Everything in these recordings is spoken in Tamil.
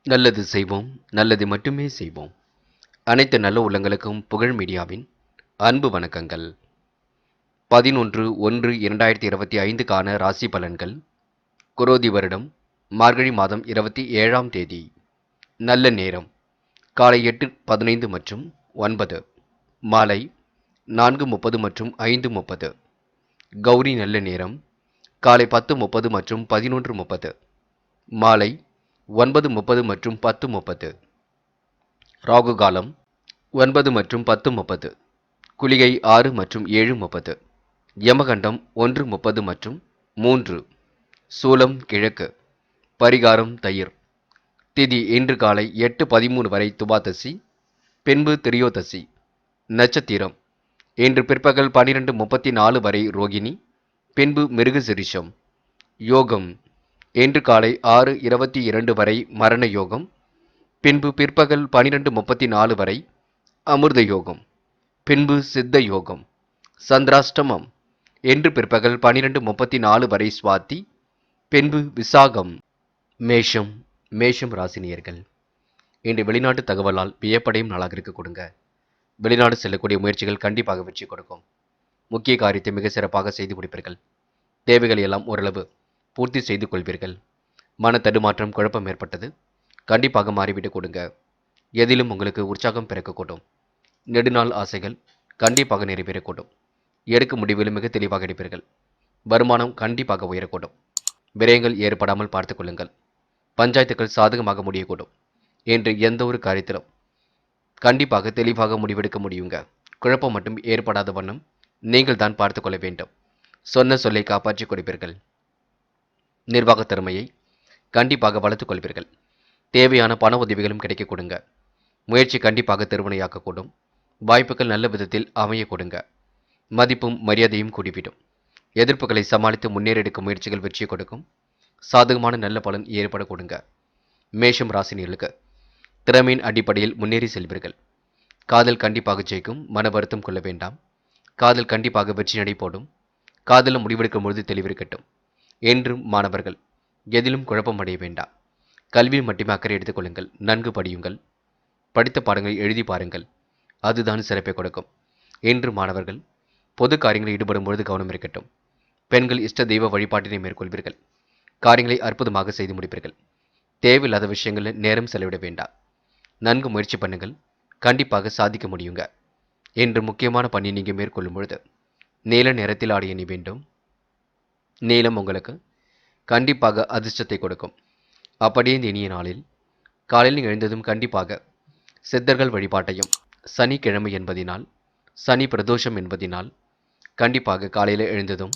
நல்லது செய்வோம், நல்லது மட்டுமே செய்வோம். அனைத்து நல்ல உள்ளங்களுக்கும் புகழ் மீடியாவின் அன்பு வணக்கங்கள். 11/1/2025க்கான ராசி பலன்கள். குரோதி வருடம் மார்கழி மாதம் 27ஆம் தேதி. நல்ல நேரம் காலை 8:15 மற்றும் 9, மாலை 4:30 மற்றும் 5:30. கௌரி நல்ல நேரம் காலை 10:30 மற்றும் 11:30, மாலை 9:30 மற்றும் 10:30. ராகு காலம் 9 மற்றும் 10:30, குளிகை 6 மற்றும் 7:30, யமகண்டம் 1:30 மற்றும் 3, சூலம் கிழக்கு, பரிகாரம் தயிர். திதி இன்று காலை 8:13 வரை துவாதசி, பின்பு திரியோதசி. நட்சத்திரம் இன்று பிற்பகல் 12:34 வரை ரோகிணி, பின்பு மிருகசிரிஷம். யோகம் இன்று காலை 6:22 வரை மரண யோகம், பின்பு பிற்பகல் 12:34 வரை அமிர்த யோகம், பின்பு சித்த யோகம். சந்திராஷ்டமம் இன்று பிற்பகல் 12:34 வரை சுவாதி, பின்பு விசாகம். மேஷம் மேஷம் ராசினியர்கள் இன்று வெளிநாட்டு தகவலால் வியப்படையும் நாளாக இருக்க கொடுங்க. வெளிநாடு செல்லக்கூடிய முயற்சிகள் கண்டிப்பாக வெற்றி கொடுக்கும். முக்கிய காரியத்தை மிக சிறப்பாக செய்து முடிப்பீர்கள். தேவைகளை எல்லாம் ஓரளவு பூர்த்தி செய்து கொள்வீர்கள். மன தடுமாற்றம் குழப்பம் ஏற்பட்டது, கண்டிப்பாக மாறிவிட்டு கொடுங்க. எதிலும் உங்களுக்கு உற்சாகம் பிறக்கக்கூடும். நெடுநாள் ஆசைகள் கண்டிப்பாக நிறைவேறக்கூடும். எடுக்கும் முடிவில் மிக தெளிவாக எடுப்பீர்கள். வருமானம் கண்டிப்பாக உயரக்கூடும். விரயங்கள் ஏற்படாமல் பார்த்துக் கொள்ளுங்கள். பஞ்சாயத்துக்கள் சாதகமாக முடியக்கூடும். என்று எந்த ஒரு காரியத்திலும் கண்டிப்பாக தெளிவாக முடிவெடுக்க முடியுங்க. குழப்பம் மட்டும் ஏற்படாத வண்ணம் நீங்கள் தான் பார்த்துக் கொள்ள வேண்டும். சொன்ன சொல்லை காப்பாற்றிக் கொடுப்பீர்கள். நிர்வாக திறமையை கண்டிப்பாக வளர்த்துக் கொள்வீர்கள். தேவையான பண உதவிகளும் கிடைக்க கொடுங்க. முயற்சி கண்டிப்பாக திருவினையாக்கக்கூடும். வாய்ப்புகள் நல்ல விதத்தில் அமைய கொடுங்க. மதிப்பும் மரியாதையும் கூடிவிடும். எதிர்ப்புகளை சமாளித்து முன்னேற எடுக்கும் முயற்சிகள் வெற்றி கொடுக்கும். சாதகமான நல்ல பலன் ஏற்பட கொடுங்க. மேஷம் ராசினியர்களுக்கு திறமையின் அடிப்படையில் முன்னேறி செல்வீர்கள். காதல் கண்டிப்பாக ஜெயிக்கும். மன வருத்தம் கொள்ள வேண்டாம். காதல் கண்டிப்பாக வெற்றி நடை போடும். காதலில் முடிவெடுக்கும் பொழுது தெளிவிருக்கட்டும். என்றும் மாணவர்கள் எதிலும் குழப்பம் அடைய வேண்டாம். கல்வியில் மட்டுமே அக்கறை எடுத்துக் கொள்ளுங்கள். நன்கு படியுங்கள். படித்த பாடங்களை எழுதி பாருங்கள். அதுதான் சிறப்பை கொடுக்கும். என்று மாணவர்கள் பொது காரியங்களில் ஈடுபடும் பொழுது கவனம் இருக்கட்டும். பெண்கள் இஷ்ட தெய்வ வழிபாட்டினை மேற்கொள்வீர்கள். காரியங்களை அற்புதமாக செய்து முடிப்பீர்கள். தேவையில்லாத விஷயங்களில் நேரம் செலவிட வேண்டாம். நன்கு முயற்சி பண்ணுங்கள். கண்டிப்பாக சாதிக்க முடியுங்க. என்று முக்கியமான பணியை நீங்கள் மேற்கொள்ளும் பொழுது நீல நிறத்தில் ஆடை அணி வேண்டும். நீலம் உங்களுக்கு கண்டிப்பாக அதிர்ஷ்டத்தை கொடுக்கும். அப்படியே இந்த இனிய நாளில் காலையில் எழுந்ததும் கண்டிப்பாக சித்தர்கள் வழிபாட்டையும், சனிக்கிழமை என்பதினால், சனி பிரதோஷம் என்பதினால் கண்டிப்பாக காலையில் எழுந்ததும்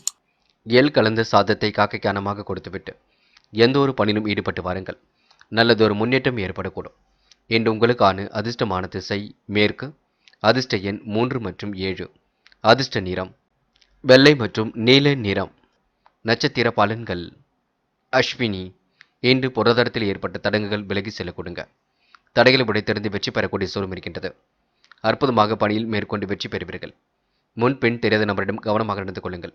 எள் கலந்த சாதத்தை காக்கை கனமாக கொடுத்துவிட்டு எந்த ஒரு பணியிலும் ஈடுபட்டு வாருங்கள். நல்லதொரு முன்னேற்றம் ஏற்படக்கூடும். இன்று உங்களுக்கான அதிர்ஷ்டமான திசை மேற்கு. அதிர்ஷ்ட எண் 3 மற்றும் 7. அதிர்ஷ்ட நிறம் வெள்ளை மற்றும் நீல நிறம். நட்சத்திர பலன்கள். அஸ்வினி இன்று பொருளாதாரத்தில் ஏற்பட்ட தடங்குகள் விலகி செல்ல கொடுங்க. தடைகளை உடைத்தெறிந்து வெற்றி பெறக்கூடிய சூழலும் இருக்கின்றது. அற்புதமாக பணியில் மேற்கொண்டு வெற்றி பெறுவீர்கள். முன்பின் தெரியாத நபரிடம் கவனமாக நடந்து கொள்ளுங்கள்.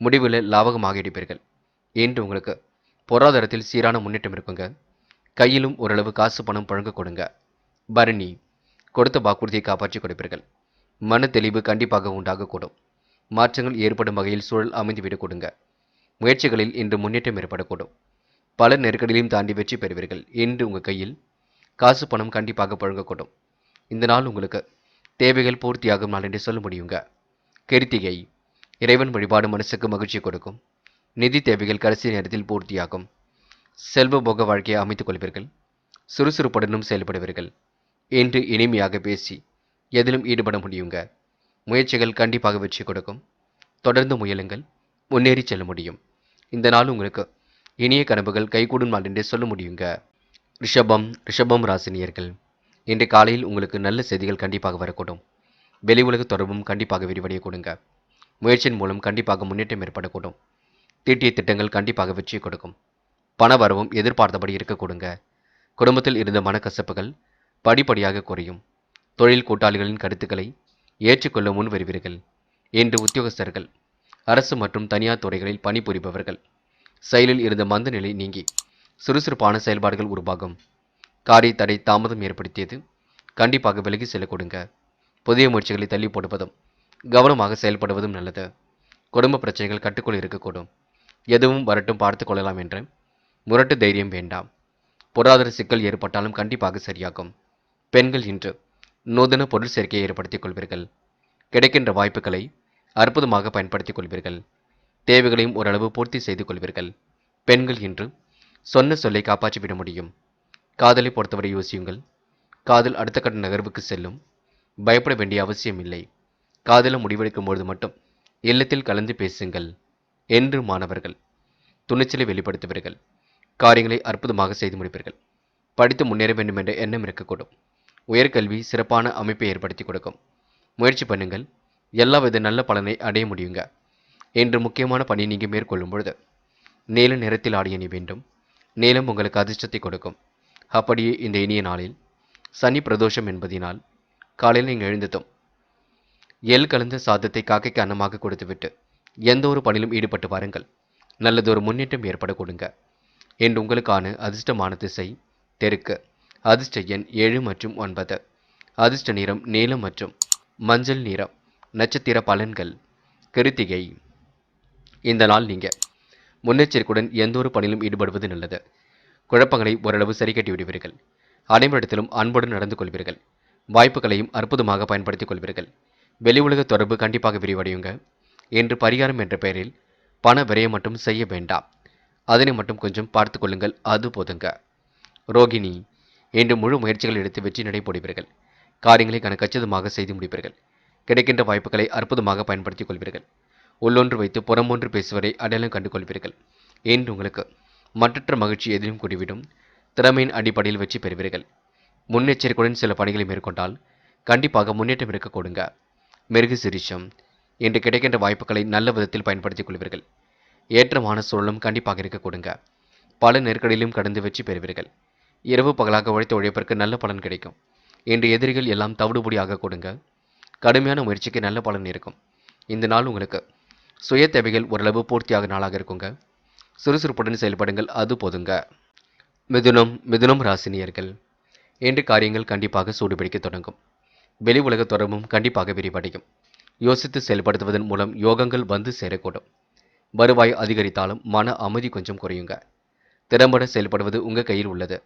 முடிவில் லாபகமாக எடுப்பீர்கள். இன்று உங்களுக்கு பொருளாதாரத்தில் சீரான முன்னேற்றம் இருக்குங்க. கையிலும் ஓரளவு காசு பணம் புழங்க கொடுங்க. பரணி கொடுத்த வாக்குறுதியை காப்பாற்றி கொடுப்பீர்கள். மன தெளிவு கண்டிப்பாக உண்டாகக்கூடும். மாற்றங்கள் ஏற்படும் வகையில் சூழல் அமைந்துவிடக் கொடுங்க. முயற்சிகளில் இன்று முன்னேற்றம் ஏற்படக்கூடும். பல நெருக்கடிகளையும் தாண்டி வெற்றி பெறுவீர்கள். இன்று உங்கள் கையில் காசு பணம் கண்டிப்பாக புழங்கக்கூடும். இந்த நாள் உங்களுக்கு தேவைகள் பூர்த்தியாகும் நாள் என்று சொல்ல முடியுங்க. கிருத்திகை இறைவன் வழிபாடு மனசுக்கு மகிழ்ச்சி கொடுக்கும். நிதி தேவைகள் கடைசி நேரத்தில் பூர்த்தியாகும். செல்வ போக வாழ்க்கையை அமைத்துக் கொள்வீர்கள். சுறுசுறுப்புடனும் செயல்படுவீர்கள். இன்று இனிமையாக பேசி எதிலும் ஈடுபட முடியுங்க. முயற்சிகள் கண்டிப்பாக வெற்றி கொடுக்கும். தொடர்ந்து முயலுங்கள். முன்னேறி செல்ல முடியும். இந்த நாள் உங்களுக்கு இனிய கனவுகள் கைகூடும் நாள் என்றே சொல்ல முடியுங்க. ரிஷபம் ராசினியர்கள் இன்று காலையில் உங்களுக்கு நல்ல செய்திகள் கண்டிப்பாக வரக்கூடும். வெளி உலக தொடர்பும் கண்டிப்பாக விரிவடைய கொடுங்க. முயற்சியின் மூலம் கண்டிப்பாக முன்னேற்றம் ஏற்படக்கூடும். தீட்டிய திட்டங்கள் கண்டிப்பாக வெற்றி கொடுக்கும். பண வரவும் எதிர்பார்த்தபடி இருக்க கொடுங்க. குடும்பத்தில் இருந்த மனக்கசப்புகள் படிப்படியாக குறையும். தொழில் கூட்டாளிகளின் கருத்துக்களை ஏற்றுக்கொள்ள முன் வருவீர்கள். இன்று உத்தியோகஸ்தர்கள், அரசு மற்றும் தனியார் துறைகளில் பணிபுரிபவர்கள் செயலில் இருந்த மந்த நிலை நீங்கி சுறுசுறுப்பான செயல்பாடுகள் உருவாகும். காரிய தடை தாமதம் ஏற்படுத்தியது கண்டிப்பாக விலகி செல்ல கொடுங்க. புதிய முயற்சிகளை தள்ளி போடுவதும் கவனமாக செயல்படுவதும் நல்லது. குடும்ப பிரச்சனைகள் கட்டுக்குள் இருக்கக்கூடும். எதுவும் வரட்டும் பார்த்துக் கொள்ளலாம் என்ற முரட்டு தைரியம் வேண்டாம். பொருளாதார சிக்கல் ஏற்பட்டாலும் கண்டிப்பாக சரியாகும். பெண்கள் இன்று நூதன பொருள் சேர்க்கையை ஏற்படுத்திக் கொள்வீர்கள். கிடைக்கின்ற வாய்ப்புகளை அற்புதமாக பயன்படுத்திக் கொள்வீர்கள். தேவைகளையும் ஓரளவு பூர்த்தி செய்து கொள்வீர்கள். பெண்கள் இன்று சொன்ன சொல்லை காப்பாற்றிவிட முடியும். காதலை பொறுத்தவரை யோசியுங்கள். காதல் அடுத்த கட்ட நகர்வுக்கு செல்லும். பயப்பட வேண்டிய அவசியம் இல்லை. காதல முடிவெடுக்கும் பொழுது மட்டும் இல்லத்தில் கலந்து பேசுங்கள் என்று மாணவர்கள் துணிச்சலை வெளிப்படுத்துவீர்கள். காரியங்களை அற்புதமாக செய்து முடிப்பீர்கள். படித்து முன்னேற வேண்டும் என்ற எண்ணம் இருக்கக்கூடும். உயர்கல்வி சிறப்பான அமைப்பை ஏற்படுத்தி கொடுக்கும். முயற்சி பண்ணுங்கள். எல்லாவித நல்ல பலனை அடைய முடியுங்க. என்று முக்கியமான பணி நீங்கள் மேற்கொள்ளும் பொழுது நீல நிறத்தில் ஆடை அணி வேண்டும். நீலம் உங்களுக்கு அதிர்ஷ்டத்தை கொடுக்கும். அப்படியே இந்த இனிய நாளில் சனி பிரதோஷம் என்பதினால் காலையில் நீங்கள் எழுந்ததும் எள் கலந்த சாதத்தை காக்கைக்கு அன்னமாக கொடுத்துவிட்டு எந்த ஒரு பணியிலும் ஈடுபட்டு வாருங்கள். நல்லதொரு முன்னேற்றம் ஏற்பட கொடுங்க. என்று உங்களுக்கான அதிர்ஷ்டமான திசை தெற்கு. அதிர்ஷ்ட எண் 7 மற்றும் 9. அதிர்ஷ்ட நிறம் நீலம் மற்றும் மஞ்சள் நிறம். நட்சத்திர பலன்கள். கிருத்திகை. இந்த நாள் நீங்க முன்னெச்சரிக்கையுடன் எந்த ஒரு பணியிலும் ஈடுபடுவது நல்லது. குழப்பங்களை ஓரளவு சரி கட்டி விடுவீர்கள். அனைவரிடத்திலும் அன்புடன் நடந்து கொள்வீர்கள். வாய்ப்புகளையும் அற்புதமாக பயன்படுத்திக் கொள்வீர்கள். வெளி உலக தொடர்பு கண்டிப்பாக விரிவடையுங்க. என்று பரிகாரம் என்ற பெயரில் பண விரயம் மட்டும் செய்ய வேண்டாம். அதனை மட்டும் கொஞ்சம் பார்த்து கொள்ளுங்கள், அது போதுங்க. ரோகிணி. இன்று முழு முயற்சிகள் எடுத்து வெற்றி நடைபோடுவீர்கள். காரியங்களை கச்சிதமாக செய்து முடிப்பீர்கள். கிடைக்கின்ற வாய்ப்புகளை அற்புதமாக பயன்படுத்திக் கொள்வீர்கள். உள்ளொன்று வைத்து புறமொன்று பேசுவதை அடையாளம் கண்டு கொள்வீர்கள். என்று உங்களுக்கு மற்றற்ற மகிழ்ச்சி எதிலும் கூடிவிடும். திறமையின் அடிப்படையில் வெற்றி பெறுவீர்கள். முன்னெச்சரிக்கையுடன் சில பணிகளை மேற்கொண்டால் கண்டிப்பாக முன்னேற்றம் இருக்க கொடுங்க. மிருக சிரிஷம். இன்று கிடைக்கின்ற வாய்ப்புகளை நல்ல விதத்தில் பயன்படுத்திக் கொள்வீர்கள். ஏற்றமான சூழலும் கண்டிப்பாக இருக்க கொடுங்க. பல நெருக்கடியிலும் கடந்து வெற்றி பெறுவீர்கள். இரவு பகலாக உழைத்த உழைப்பிற்கு நல்ல பலன் கிடைக்கும். இன்று எதிரிகள் எல்லாம் தவிடுபொடி ஆக கொடுங்க. கடுமையான முயற்சிக்கு நல்ல பலன் இருக்கும். இந்த நாள் உங்களுக்கு சுய தேவைகள் ஓரளவு பூர்த்தியாக நாளாக இருக்குங்க. சுறுசுறுப்புடன் செயல்படுங்கள், அது போதுங்க. மிதுனம் ராசினியர்கள். இன்று காரியங்கள் கண்டிப்பாக சூடுபிடிக்க தொடங்கும். வெளி உலக தொடர்பும் கண்டிப்பாக விரிவடையும். யோசித்து செயல்படுத்துவதன் மூலம் யோகங்கள் வந்து சேரக்கூடும். வருவாய் அதிகரித்தாலும் மன அமைதி கொஞ்சம் குறையுங்க. திறம்பட செயல்படுவது உங்கள் கையில் உள்ளது.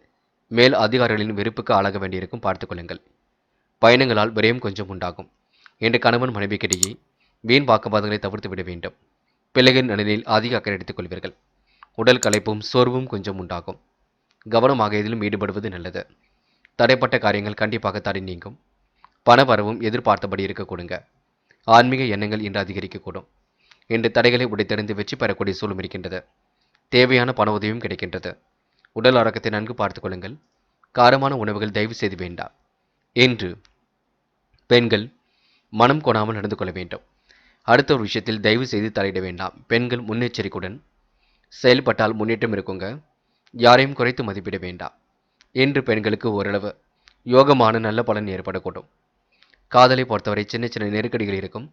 மேல் அதிகாரிகளின் வெறுப்புக்கு ஆளாக வேண்டியிருக்கும், பார்த்துக்கொள்ளுங்கள். பயணங்களால் விரயம் கொஞ்சம் உண்டாகும். என்று கணவன் மனைவிக்கிடையே வீண் வாக்குவாதங்களை தவிர்த்து விட வேண்டும். பிள்ளைகளின் நலனில் அதிக அக்கறை எடுத்துக் கொள்வீர்கள். உடல் களைப்பும் சோர்வும் கொஞ்சம் உண்டாகும். கவனமாக இதிலும் ஈடுபடுவது நல்லது. தடைப்பட்ட காரியங்கள் கண்டிப்பாக தடை நீங்கும். பணவரவும் எதிர்பார்த்தபடி இருக்க கொடுங்க. ஆன்மீக எண்ணங்கள் இன்று அதிகரிக்கக்கூடும். இன்று தடைகளை உடைத்தெறிந்து வெற்றி பெறக்கூடிய சூழலும் இருக்கின்றது. தேவையான பண உதவியும் கிடைக்கின்றது. உடல் ஆரோக்கியத்தை நன்கு பார்த்துக் கொள்ளுங்கள். காரமான உணவுகள் தயவு செய்து வேண்டாம். என்று பெண்கள் மனம் கொடாமல் நடந்து கொள்ள வேண்டும். அடுத்த ஒரு விஷயத்தில் தயவு செய்து தலையிட வேண்டாம். பெண்கள் முன்னெச்சரிக்கையுடன் செயல்பட்டால் முன்னேற்றம் இருக்குங்க. யாரையும் குறைத்து மதிப்பிட வேண்டாம். என்று பெண்களுக்கு ஓரளவு யோகமான நல்ல பலன் ஏற்படக்கூடும். காதலை பொறுத்தவரை சின்ன சின்ன நெருக்கடிகள் இருக்கும்.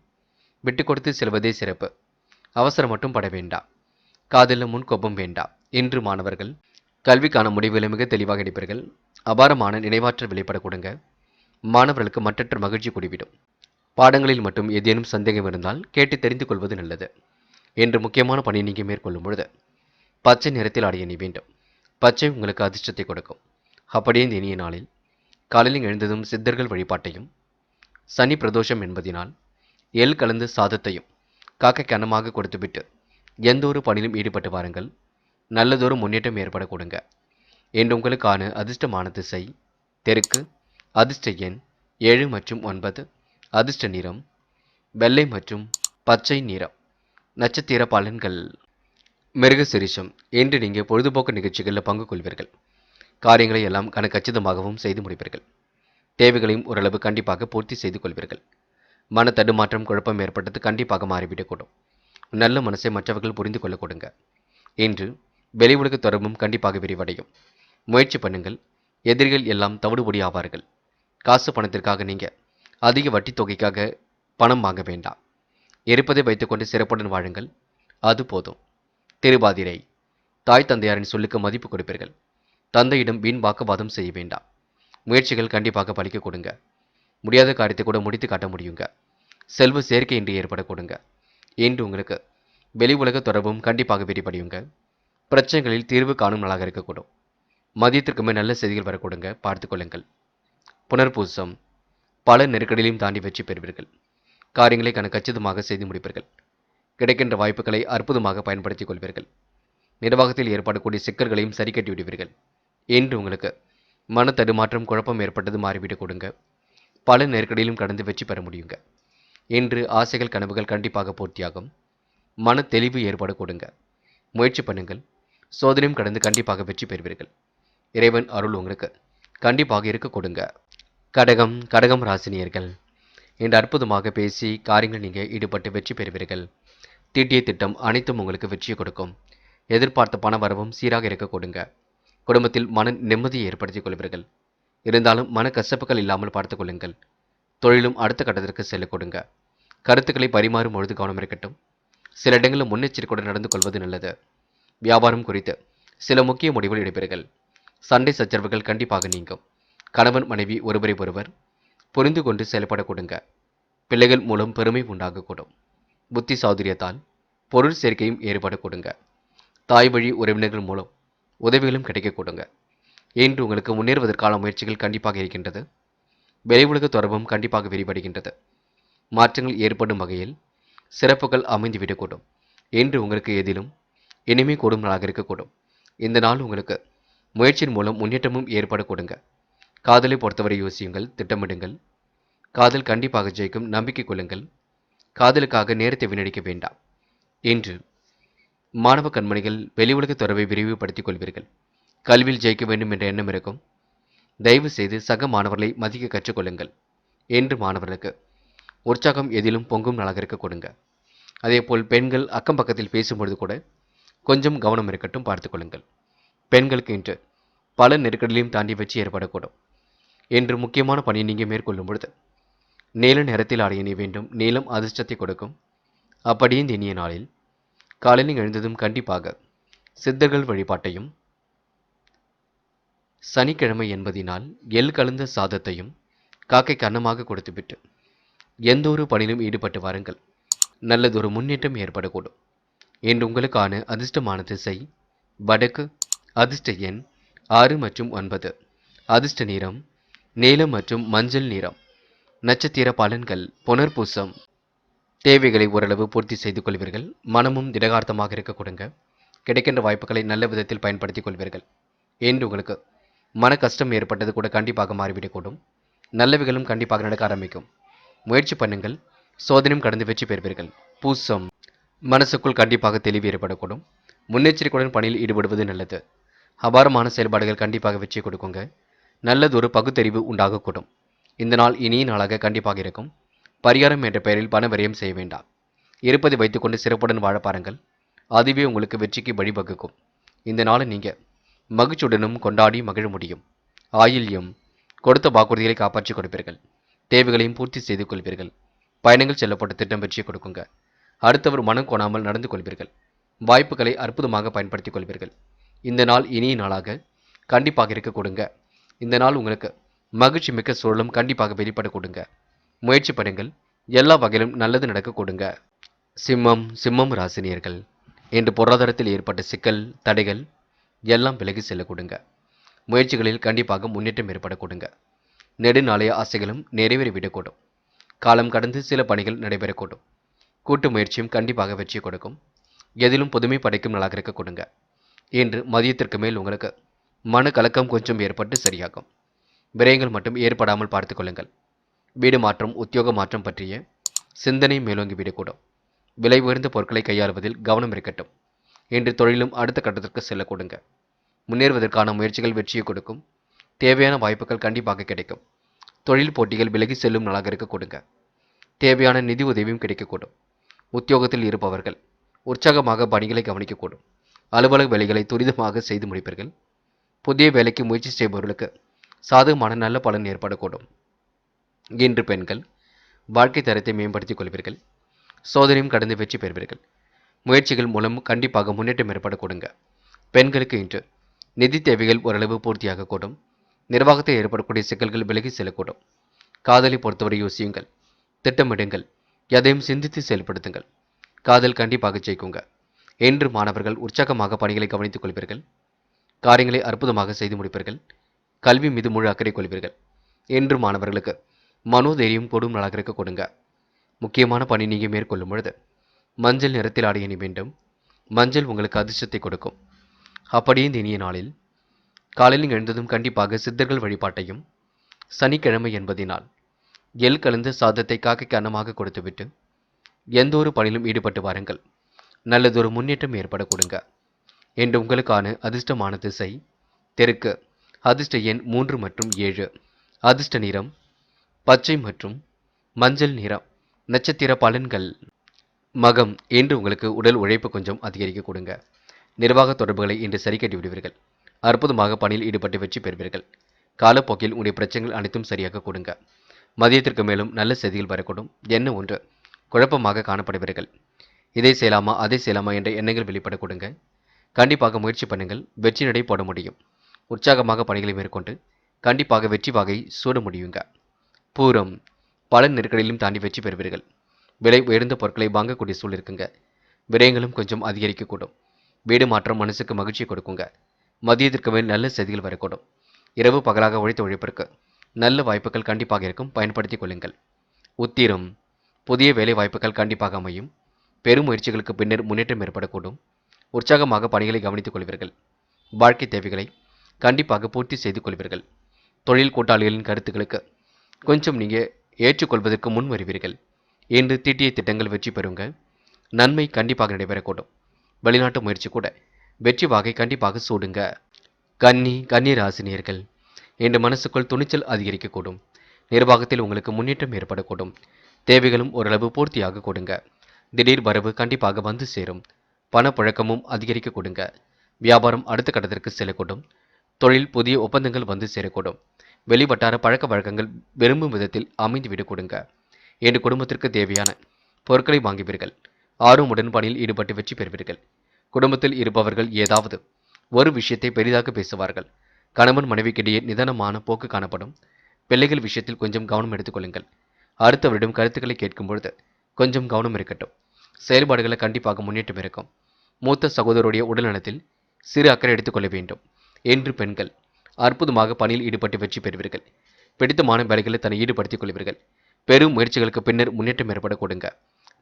விட்டு கொடுத்து செல்வதே சிறப்பு. அவசரம் மட்டும் பட வேண்டாம். காதலில் முன் கோபம் வேண்டாம். என்று மாணவர்கள் கல்விக்கான முடிவுகளை மிக தெளிவாக எடுப்பீர்கள். அபாரமான நினைவாற்றல் வெளிப்பட கொடுங்க. மாணவர்களுக்கு மற்றற்ற மகிழ்ச்சி கூடிவிடும். பாடங்களில் மட்டும் ஏதேனும் சந்தேகம் இருந்தால் கேட்டு தெரிந்து கொள்வது நல்லது. என்று முக்கியமான பணியை நீங்கள் மேற்கொள்ளும் பொழுது பச்சை நிறத்தில் ஆடை அணி வேண்டும். பச்சை உங்களுக்கு அதிர்ஷ்டத்தை கொடுக்கும். அப்படியே இந்த இனிய நாளில் காலையில் எழுந்ததும் சித்தர்கள் வழிபாட்டையும் சனி பிரதோஷம் என்பதினால் எள் கலந்து சாதத்தையும் காக்கைக்கு அன்னமாக கொடுத்துவிட்டு எந்த ஒரு பணியிலும் ஈடுபட்டு வாருங்கள். நல்லதொரு முன்னேற்றம் ஏற்பட கொடுங்க. என்று உங்களுக்கான அதிர்ஷ்டமான திசை தெற்கு. அதிர்ஷ்ட எண் 7 மற்றும் 9. அதிர்ஷ்ட நிறம் வெள்ளை மற்றும் பச்சை நிறம். நட்சத்திர பலன்கள். மிருக சிரிஷம். இன்று நீங்கள் பொழுதுபோக்கு நிகழ்ச்சிகளில் பங்கு கொள்வீர்கள். காரியங்களை எல்லாம் கச்சிதமாகவும் செய்து முடிப்பீர்கள். தேவைகளையும் ஓரளவு கண்டிப்பாக பூர்த்தி செய்து கொள்வீர்கள். மன தடுமாற்றம் குழப்பம் ஏற்பட்டது கண்டிப்பாக மாறிவிடக்கூடும். நல்ல மனசை மற்றவர்கள் புரிந்து கொள்ள கொடுங்க. இன்று வெளி உலக தொடர்பும் கண்டிப்பாக விரிவடையும். முயற்சி பண்ணுங்கள். எதிரிகள் எல்லாம் தவிடுபொடி ஆவார்கள். காசு பணத்திற்காக நீங்கள் அதிக வட்டி தொகைக்காக பணம் வாங்க வேண்டாம். இருப்பதை வைத்துக்கொண்டு சிறப்புடன் வாழுங்கள், அது போதும். திருவாதிரை. தாய் தந்தையாரின் சொல்லுக்கு மதிப்பு கொடுப்பீர்கள். தந்தையிடம் வீண் வாக்குவாதம் செய்ய வேண்டாம். முயற்சிகள் கண்டிப்பாக பலிக்க கொடுங்க. முடியாத காரியத்தை கூட முடித்து காட்ட முடியுங்க. செல்வ சேர்க்கை இன்று ஏற்பட கொடுங்க. இன்று உங்களுக்கு வெளி உலக தொடர்பும் கண்டிப்பாக விரிவடையுங்க. பிரச்சனைகளில் தீர்வு காணும் நாளாக இருக்கக்கூடும். மதியத்திற்கு மேல் நல்ல செய்திகள் வர கொடுங்க, பார்த்துக் கொள்ளுங்கள். புனர்பூசம். பல நெருக்கடிகளையும் தாண்டி வெற்றி பெறுவீர்கள். காரியங்களை கச்சிதமாக செய்து முடிப்பீர்கள். கிடைக்கின்ற வாய்ப்புகளை அற்புதமாக பயன்படுத்திக் கொள்வீர்கள். நிர்வாகத்தில் ஏற்படக்கூடிய சிக்கல்களையும் சரி கட்டி விடுவீர்கள். இன்று உங்களுக்கு மன தடுமாற்றம் குழப்பம் ஏற்பட்டது மாறிவிடக் கொடுங்க. பல நெருக்கடியிலும் கடந்து வெற்றி பெற முடியுங்க. இன்று ஆசைகள் கனவுகள் கண்டிப்பாக பூர்த்தியாகும். மன தெளிவு ஏற்பட கொடுங்க. முயற்சி பண்ணுங்கள். சோதனையும் கடந்து கண்டிப்பாக வெற்றி பெறுவீர்கள். இறைவன் அருள் உங்களுக்கு கண்டிப்பாக இருக்க கொடுங்க. கடகம் கடகம் ராசினியர்கள், இன்று அற்புதமாக பேசி காரியங்கள் நீங்கள் ஈடுபட்டு வெற்றி பெறுவீர்கள். தீட்டிய திட்டம் அனைத்தும் உங்களுக்கு வெற்றியை கொடுக்கும். எதிர்பார்த்த பண வரவும் சீராக இருக்க கொடுங்க. குடும்பத்தில் மன நிம்மதியை ஏற்படுத்திக் கொள்வீர்கள். இருந்தாலும் மன கசப்புகள் இல்லாமல் பார்த்துக் கொள்ளுங்கள். தொழிலும் அடுத்த கட்டத்திற்கு செல்ல கொடுங்க. கருத்துக்களை பரிமாறும் பொழுது கவனம் இருக்கட்டும். சில இடங்களில் முன்னெச்சரிக்கையுடன் நடந்து கொள்வது நல்லது. வியாபாரம் குறித்து சில முக்கிய முடிவுகள் எடுப்பீர்கள். சண்டை சச்சரவுகள் கண்டிப்பாக நீங்கும். கணவன் மனைவி ஒருவரை ஒருவர் புரிந்து கொண்டு செயல்பட கொடுங்க. பிள்ளைகள் மூலம் பெருமை உண்டாகக்கூடும். புத்தி சாதுரியத்தால் பொருள் சேர்க்கையும் ஏற்பட கொடுங்க. தாய் வழி உறவினர்கள் மூலம் உதவிகளும் கிடைக்க கொடுங்க. இன்று உங்களுக்கு முன்னேறுவதற்கான முயற்சிகள் கண்டிப்பாக இருக்கின்றது. வெளி உலக தொடர்பும் கண்டிப்பாக விரிவடைகின்றது. மாற்றங்கள் ஏற்படும் வகையில் சிறப்புகள் அமைந்துவிடக்கூடும். இன்று உங்களுக்கு எதிலும் இனிமே கூடும் நாளாக இருக்கக்கூடும். இந்த நாள் உங்களுக்கு முயற்சியின் மூலம் முன்னேற்றமும் ஏற்பட கொடுங்க. காதலை பொறுத்தவரை யோசியுங்கள், திட்டமிடுங்கள். காதல் கண்டிப்பாக ஜெயிக்கும், நம்பிக்கை கொள்ளுங்கள். காதலுக்காக நேரத்தை வீணடிக்க வேண்டாம். இன்று மாணவ கண்மணிகள் வெளி உலக தொடர்பை விரிவுபடுத்திக் கொள்வீர்கள். கல்வியில் ஜெயிக்க வேண்டும் என்ற எண்ணம் இருக்கும். தயவு செய்து சக மாணவர்களை மதிக்க கற்றுக்கொள்ளுங்கள். என்று மாணவர்களுக்கு உற்சாகம் எதிலும் பொங்கும் நாளாக இருக்க கொடுங்க. அதேபோல் பெண்கள் அக்கம் பக்கத்தில் பேசும்பொழுது கூட கொஞ்சம் கவனம் இருக்கட்டும், பார்த்துக் கொள்ளுங்கள். பெண்களுக்கு இன்று பல நெருக்கடிகளையும் தாண்டி வெற்றி ஏற்படக்கூடும். இன்று முக்கியமான பணியை நீங்கள் மேற்கொள்ளும் பொழுது நீல நிறத்தில் ஆடை அணிய வேண்டும். நீலம் அதிர்ஷ்டத்தை கொடுக்கும். அப்படியே இந்த இனிய நாளில் காலையில் எழுந்ததும் கண்டிப்பாக சித்தர்கள் வழிபாட்டையும், சனிக்கிழமை என்பதினால் எள் கலந்த சாதத்தையும் காக்கைக்கு அன்னமாக கொடுத்துவிட்டு எந்த ஒரு பணியிலும் ஈடுபட்டு வாருங்கள். நல்லதொரு முன்னேற்றம் ஏற்படக்கூடும். இன்று உங்களுக்கான அதிர்ஷ்டமான திசை வடக்கு. அதிர்ஷ்ட எண் 6 மற்றும் 9. அதிர்ஷ்ட நிறம் நீலம் மற்றும் மஞ்சள் நிறம். நட்சத்திர பலன்கள் புனர்பூசம். தேவைகளை ஓரளவு பூர்த்தி செய்து கொள்வீர்கள். மனமும் திடகார்த்தமாக இருக்க கொடுங்க. கிடைக்கின்ற வாய்ப்புகளை நல்ல விதத்தில் பயன்படுத்திக் கொள்வீர்கள். இன்று உங்களுக்கு மன கஷ்டம் ஏற்பட்டது கூட கண்டிப்பாக மாறிவிடக்கூடும். நல்லவைகளும் கண்டிப்பாக நடக்க ஆரம்பிக்கும். முயற்சி பண்ணுங்கள். சோதனையும் கடந்து வெற்றி பெறுவீர்கள். பூசம். மனசுக்குள் கண்டிப்பாக தெளிவு ஏற்படக்கூடும். முன்னெச்சரிக்கையுடன் பணியில் ஈடுபடுவது நல்லது. அபாரமான செயல்பாடுகள் கண்டிப்பாக வெற்றி கொடுக்குங்க. நல்லதொரு பகுத்தறிவு உண்டாகக்கூடும். இந்த நாள் இனிய நாளாக கண்டிப்பாக இருக்கும். பரிகாரம் என்ற பெயரில் பண விரயம் செய்ய வேண்டாம். இருப்பதை வைத்துக்கொண்டு சிறப்புடன் வாழ பாருங்கள். அதுவே உங்களுக்கு வெற்றிக்கு வழிவகுக்கும். இந்த நாளை நீங்கள் மகிழ்ச்சியுடனும் கொண்டாடி மகிழ முடியும். ஆயில்யம். கொடுத்த வாக்குறுதிகளை காப்பாற்றி கொடுப்பீர்கள். தேவைகளையும் பூர்த்தி செய்து கொள்வீர்கள். பயணங்கள் செல்லப்பட்ட திட்டம் வெற்றியை கொடுக்குங்க. அடுத்தவர் மனம் கோணாமல் நடந்து கொள்வீர்கள். வாய்ப்புகளை அற்புதமாக பயன்படுத்திக் கொள்வீர்கள். இந்த நாள் இனிய நாளாக கண்டிப்பாக இருக்க கொடுங்க. இந்த நாள் உங்களுக்கு மகிழ்ச்சி மிக்க சூழலும் கண்டிப்பாக வெளிப்பட கொடுங்க. முயற்சி பண்ணுங்கள். எல்லா வகையிலும் நல்லது நடக்க கொடுங்க. சிம்மம் ராசினியர்கள், இன்று பொருளாதாரத்தில் ஏற்பட்ட சிக்கல் தடைகள் எல்லாம் விலகி செல்ல கொடுங்க. முயற்சிகளில் கண்டிப்பாக முன்னேற்றம் ஏற்பட கொடுங்க. நெடுநாளைய ஆசைகளும் நிறைவேறிவிடக்கூடும். காலம் கடந்து சில பணிகள் நடைபெறக்கூடும். கூட்டு முயற்சியும் கண்டிப்பாக வெற்றி கொடுக்கும். எதிலும் புதுமை படைக்கும் நாளாக இருக்க கொடுங்க. இன்று மதியத்திற்கு மேல் உங்களுக்கு மன கலக்கம் கொஞ்சம் ஏற்பட்டு சரியாகும். விரயங்கள் மட்டும் ஏற்படாமல் பார்த்துக் கொள்ளுங்கள். வீடு மாற்றம் உத்தியோக மாற்றம் பற்றிய சிந்தனை மேலோங்கி விடக்கூடும். விலை உயர்ந்த பொருட்களை கையாளுவதில் கவனம் இருக்கட்டும். இன்று தொழிலும் அடுத்த கட்டத்திற்கு செல்ல கொடுங்க. முன்னேறுவதற்கான முயற்சிகள் வெற்றியை கொடுக்கும். தேவையான வாய்ப்புகள் கண்டிப்பாக கிடைக்கும். தொழில் போட்டிகள் விலகி செல்லும் நாளாக இருக்க கொடுங்க. தேவையான நிதி உதவியும் கிடைக்கக்கூடும். உத்தியோகத்தில் இருப்பவர்கள் உற்சாகமாக பணிகளை கவனிக்கக்கூடும். அலுவலக வேலைகளை துரிதமாக செய்து முடிப்பீர்கள். புதிய வேலைக்கு முயற்சி செய்பவர்களுக்கு சாதகமான நல்ல பலன் ஏற்படக்கூடும். இன்று பெண்கள் வாழ்க்கை தரத்தை மேம்படுத்திக் கொள்வீர்கள். சோதனையும் கடந்து வெற்றி பெறுவீர்கள். முயற்சிகள் மூலம் கண்டிப்பாக முன்னேற்றம் ஏற்பட கொடுங்க. பெண்களுக்கு இன்று நிதி தேவைகள் ஓரளவு பூர்த்தியாகக்கூடும். நிர்வாகத்தில் ஏற்படக்கூடிய சிக்கல்கள் விலகி செல்லக்கூடும். காதலை பொறுத்தவரை யோசியுங்கள், திட்டமிடுங்கள், எதையும் சிந்தித்து செயல்படுத்துங்கள். காதல் கண்டிப்பாக ஜெயிக்குங்க. என்று மாணவர்கள் உற்சாகமாக பணிகளை கவனித்துக் கொள்வீர்கள். காரியங்களை அற்புதமாக செய்து முடிப்பீர்கள். கல்வி மீது முழு அக்கறை கொள்வீர்கள். என்று மாணவர்களுக்கு மனோதைரியம் கூடும் நாளாக இருக்க கொடுங்க. முக்கியமான பணி நீங்கள் மேற்கொள்ளும் பொழுது மஞ்சள் நிறத்தில் ஆடை அணி வேண்டும். மஞ்சள் உங்களுக்கு அதிர்ஷ்டத்தை கொடுக்கும். அப்படியே இந்த இனிய நாளில் காலையில் எழுந்ததும் கண்டிப்பாக சித்தர்கள் வழிபாட்டையும், சனிக்கிழமை என்பதினால் எள் கலந்த சாதத்தை காக்கைக்கு அன்னமாக கொடுத்துவிட்டு எந்த ஒரு பணியிலும் ஈடுபட்டு வாருங்கள். நல்லதொரு முன்னேற்றம் ஏற்பட கொடுங்க. என்று உங்களுக்கான அதிர்ஷ்டமான திசை தெற்கு. அதிர்ஷ்ட எண் 3 மற்றும் 7. அதிர்ஷ்ட நிறம் பச்சை மற்றும் மஞ்சள் நிறம். நட்சத்திர பலன்கள். மகம். இன்று உங்களுக்கு உடல் உழைப்பு கொஞ்சம் அதிகரிக்க கொடுங்க. நிர்வாக தொடர்புகளை இன்று சரி கட்டி விடுவீர்கள். அற்புதமாக பணியில் ஈடுபட்டு வெற்றி பெறுவீர்கள். காலப்போக்கில் உடைய பிரச்சனைகள் அனைத்தும் சரியாக கொடுங்க. மதியத்திற்கு மேலும் நல்ல செய்திகள் வரக்கூடும். என்ன ஒன்று குழப்பமாக காணப்படுவீர்கள். இதை செய்யலாமா அதை செய்யலாமா என்ற எண்ணங்கள் வெளிப்பட கொடுங்க. கண்டிப்பாக முயற்சி பண்ணுங்கள், வெற்றி நடை போட முடியும். உற்சாகமாக பணிகளை மேற்கொண்டு கண்டிப்பாக வெற்றி வாகை சூட முடியுங்க. பூரம். பல நெருக்கடியிலும் தாண்டி வெற்றி பெறுவீர்கள். விலை உயர்ந்த பொருட்களை வாங்கக்கூடிய சூழல் இருக்குங்க. விரயங்களும் கொஞ்சம் அதிகரிக்கக்கூடும். வீடு மாற்றம் மனசுக்கு மகிழ்ச்சியை கொடுக்குங்க. மதியத்திற்கு மேல் நல்ல செய்திகள் வரக்கூடும். இரவு பகலாக உழைத்த உழைப்பிற்கு நல்ல வாய்ப்புகள் கண்டிப்பாக இருக்கும், பயன்படுத்திக் கொள்ளுங்கள். உத்திரம். புதிய வேலை வாய்ப்புகள் கண்டிப்பாக அமையும். பெரும் முயற்சிகளுக்கு பின்னர் முன்னேற்றம் ஏற்படக்கூடும். உற்சாகமாக பணிகளை கவனித்துக் கொள்வீர்கள். வாழ்க்கை தேவைகளை கண்டிப்பாக பூர்த்தி செய்து கொள்வீர்கள். தொழில் கூட்டாளிகளின் கருத்துக்களுக்கு கொஞ்சம் நீங்கள் ஏற்றுக்கொள்வதற்கு முன் வருவீர்கள். இன்று தீட்டிய திட்டங்கள் வெற்றி பெறுங்க. நன்மை கண்டிப்பாக நடைபெறக்கூடும். வெளிநாட்டு முயற்சி கூட வெற்றி வாகை கண்டிப்பாக சூடுங்க. கன்னி ராசினியர்கள். இன்று மனசுக்குள் துணிச்சல் அதிகரிக்கக்கூடும். நிர்வாகத்தில் உங்களுக்கு முன்னேற்றம் ஏற்படக்கூடும். தேவைகளும் ஓரளவு பூர்த்தியாக கொடுங்க. திடீர் வரவு கண்டிப்பாக வந்து சேரும். பணப்புழக்கமும் அதிகரிக்க கொடுங்க. வியாபாரம் அடுத்த கட்டத்திற்கு செல்லக்கூடும். தொழில் புதிய ஒப்பந்தங்கள் வந்து சேரக்கூடும். வெளிவட்டார பழக்க வழக்கங்கள் விரும்பும் விதத்தில் அமைந்துவிடக் கொடுங்க. என்று குடும்பத்திற்கு தேவையான பொருட்களை வாங்குவீர்கள். ஆர்வமுடன் பணியில் ஈடுபட்டு வெற்றி பெறுவீர்கள். குடும்பத்தில் இருப்பவர்கள் ஏதாவது ஒரு விஷயத்தை பெரிதாக பேசுவார்கள். கணவன் மனைவிக்கிடையே நிதானமான போக்கு காணப்படும். பிள்ளைகள் விஷயத்தில் கொஞ்சம் கவனம் எடுத்துக்கொள்ளுங்கள். அடுத்தவரிடம் கருத்துக்களை கேட்கும் பொழுது கொஞ்சம் கவனம் இருக்கட்டும். செயல்பாடுகளை கண்டிப்பாக முன்னேற்றம் இருக்கும். மூத்த சகோதரருடைய உடல்நலத்தில் சிறு அக்கறை எடுத்துக்கொள்ள வேண்டும். என்று பெண்கள் அற்புதமாக பணியில் ஈடுபட்டு வெற்றி பெறுவீர்கள். பிடித்தமான வேலைகளை தன்னை ஈடுபடுத்திக் கொள்வீர்கள். பெரும் முயற்சிகளுக்கு பின்னர் முன்னேற்றம் ஏற்பட கொடுங்க.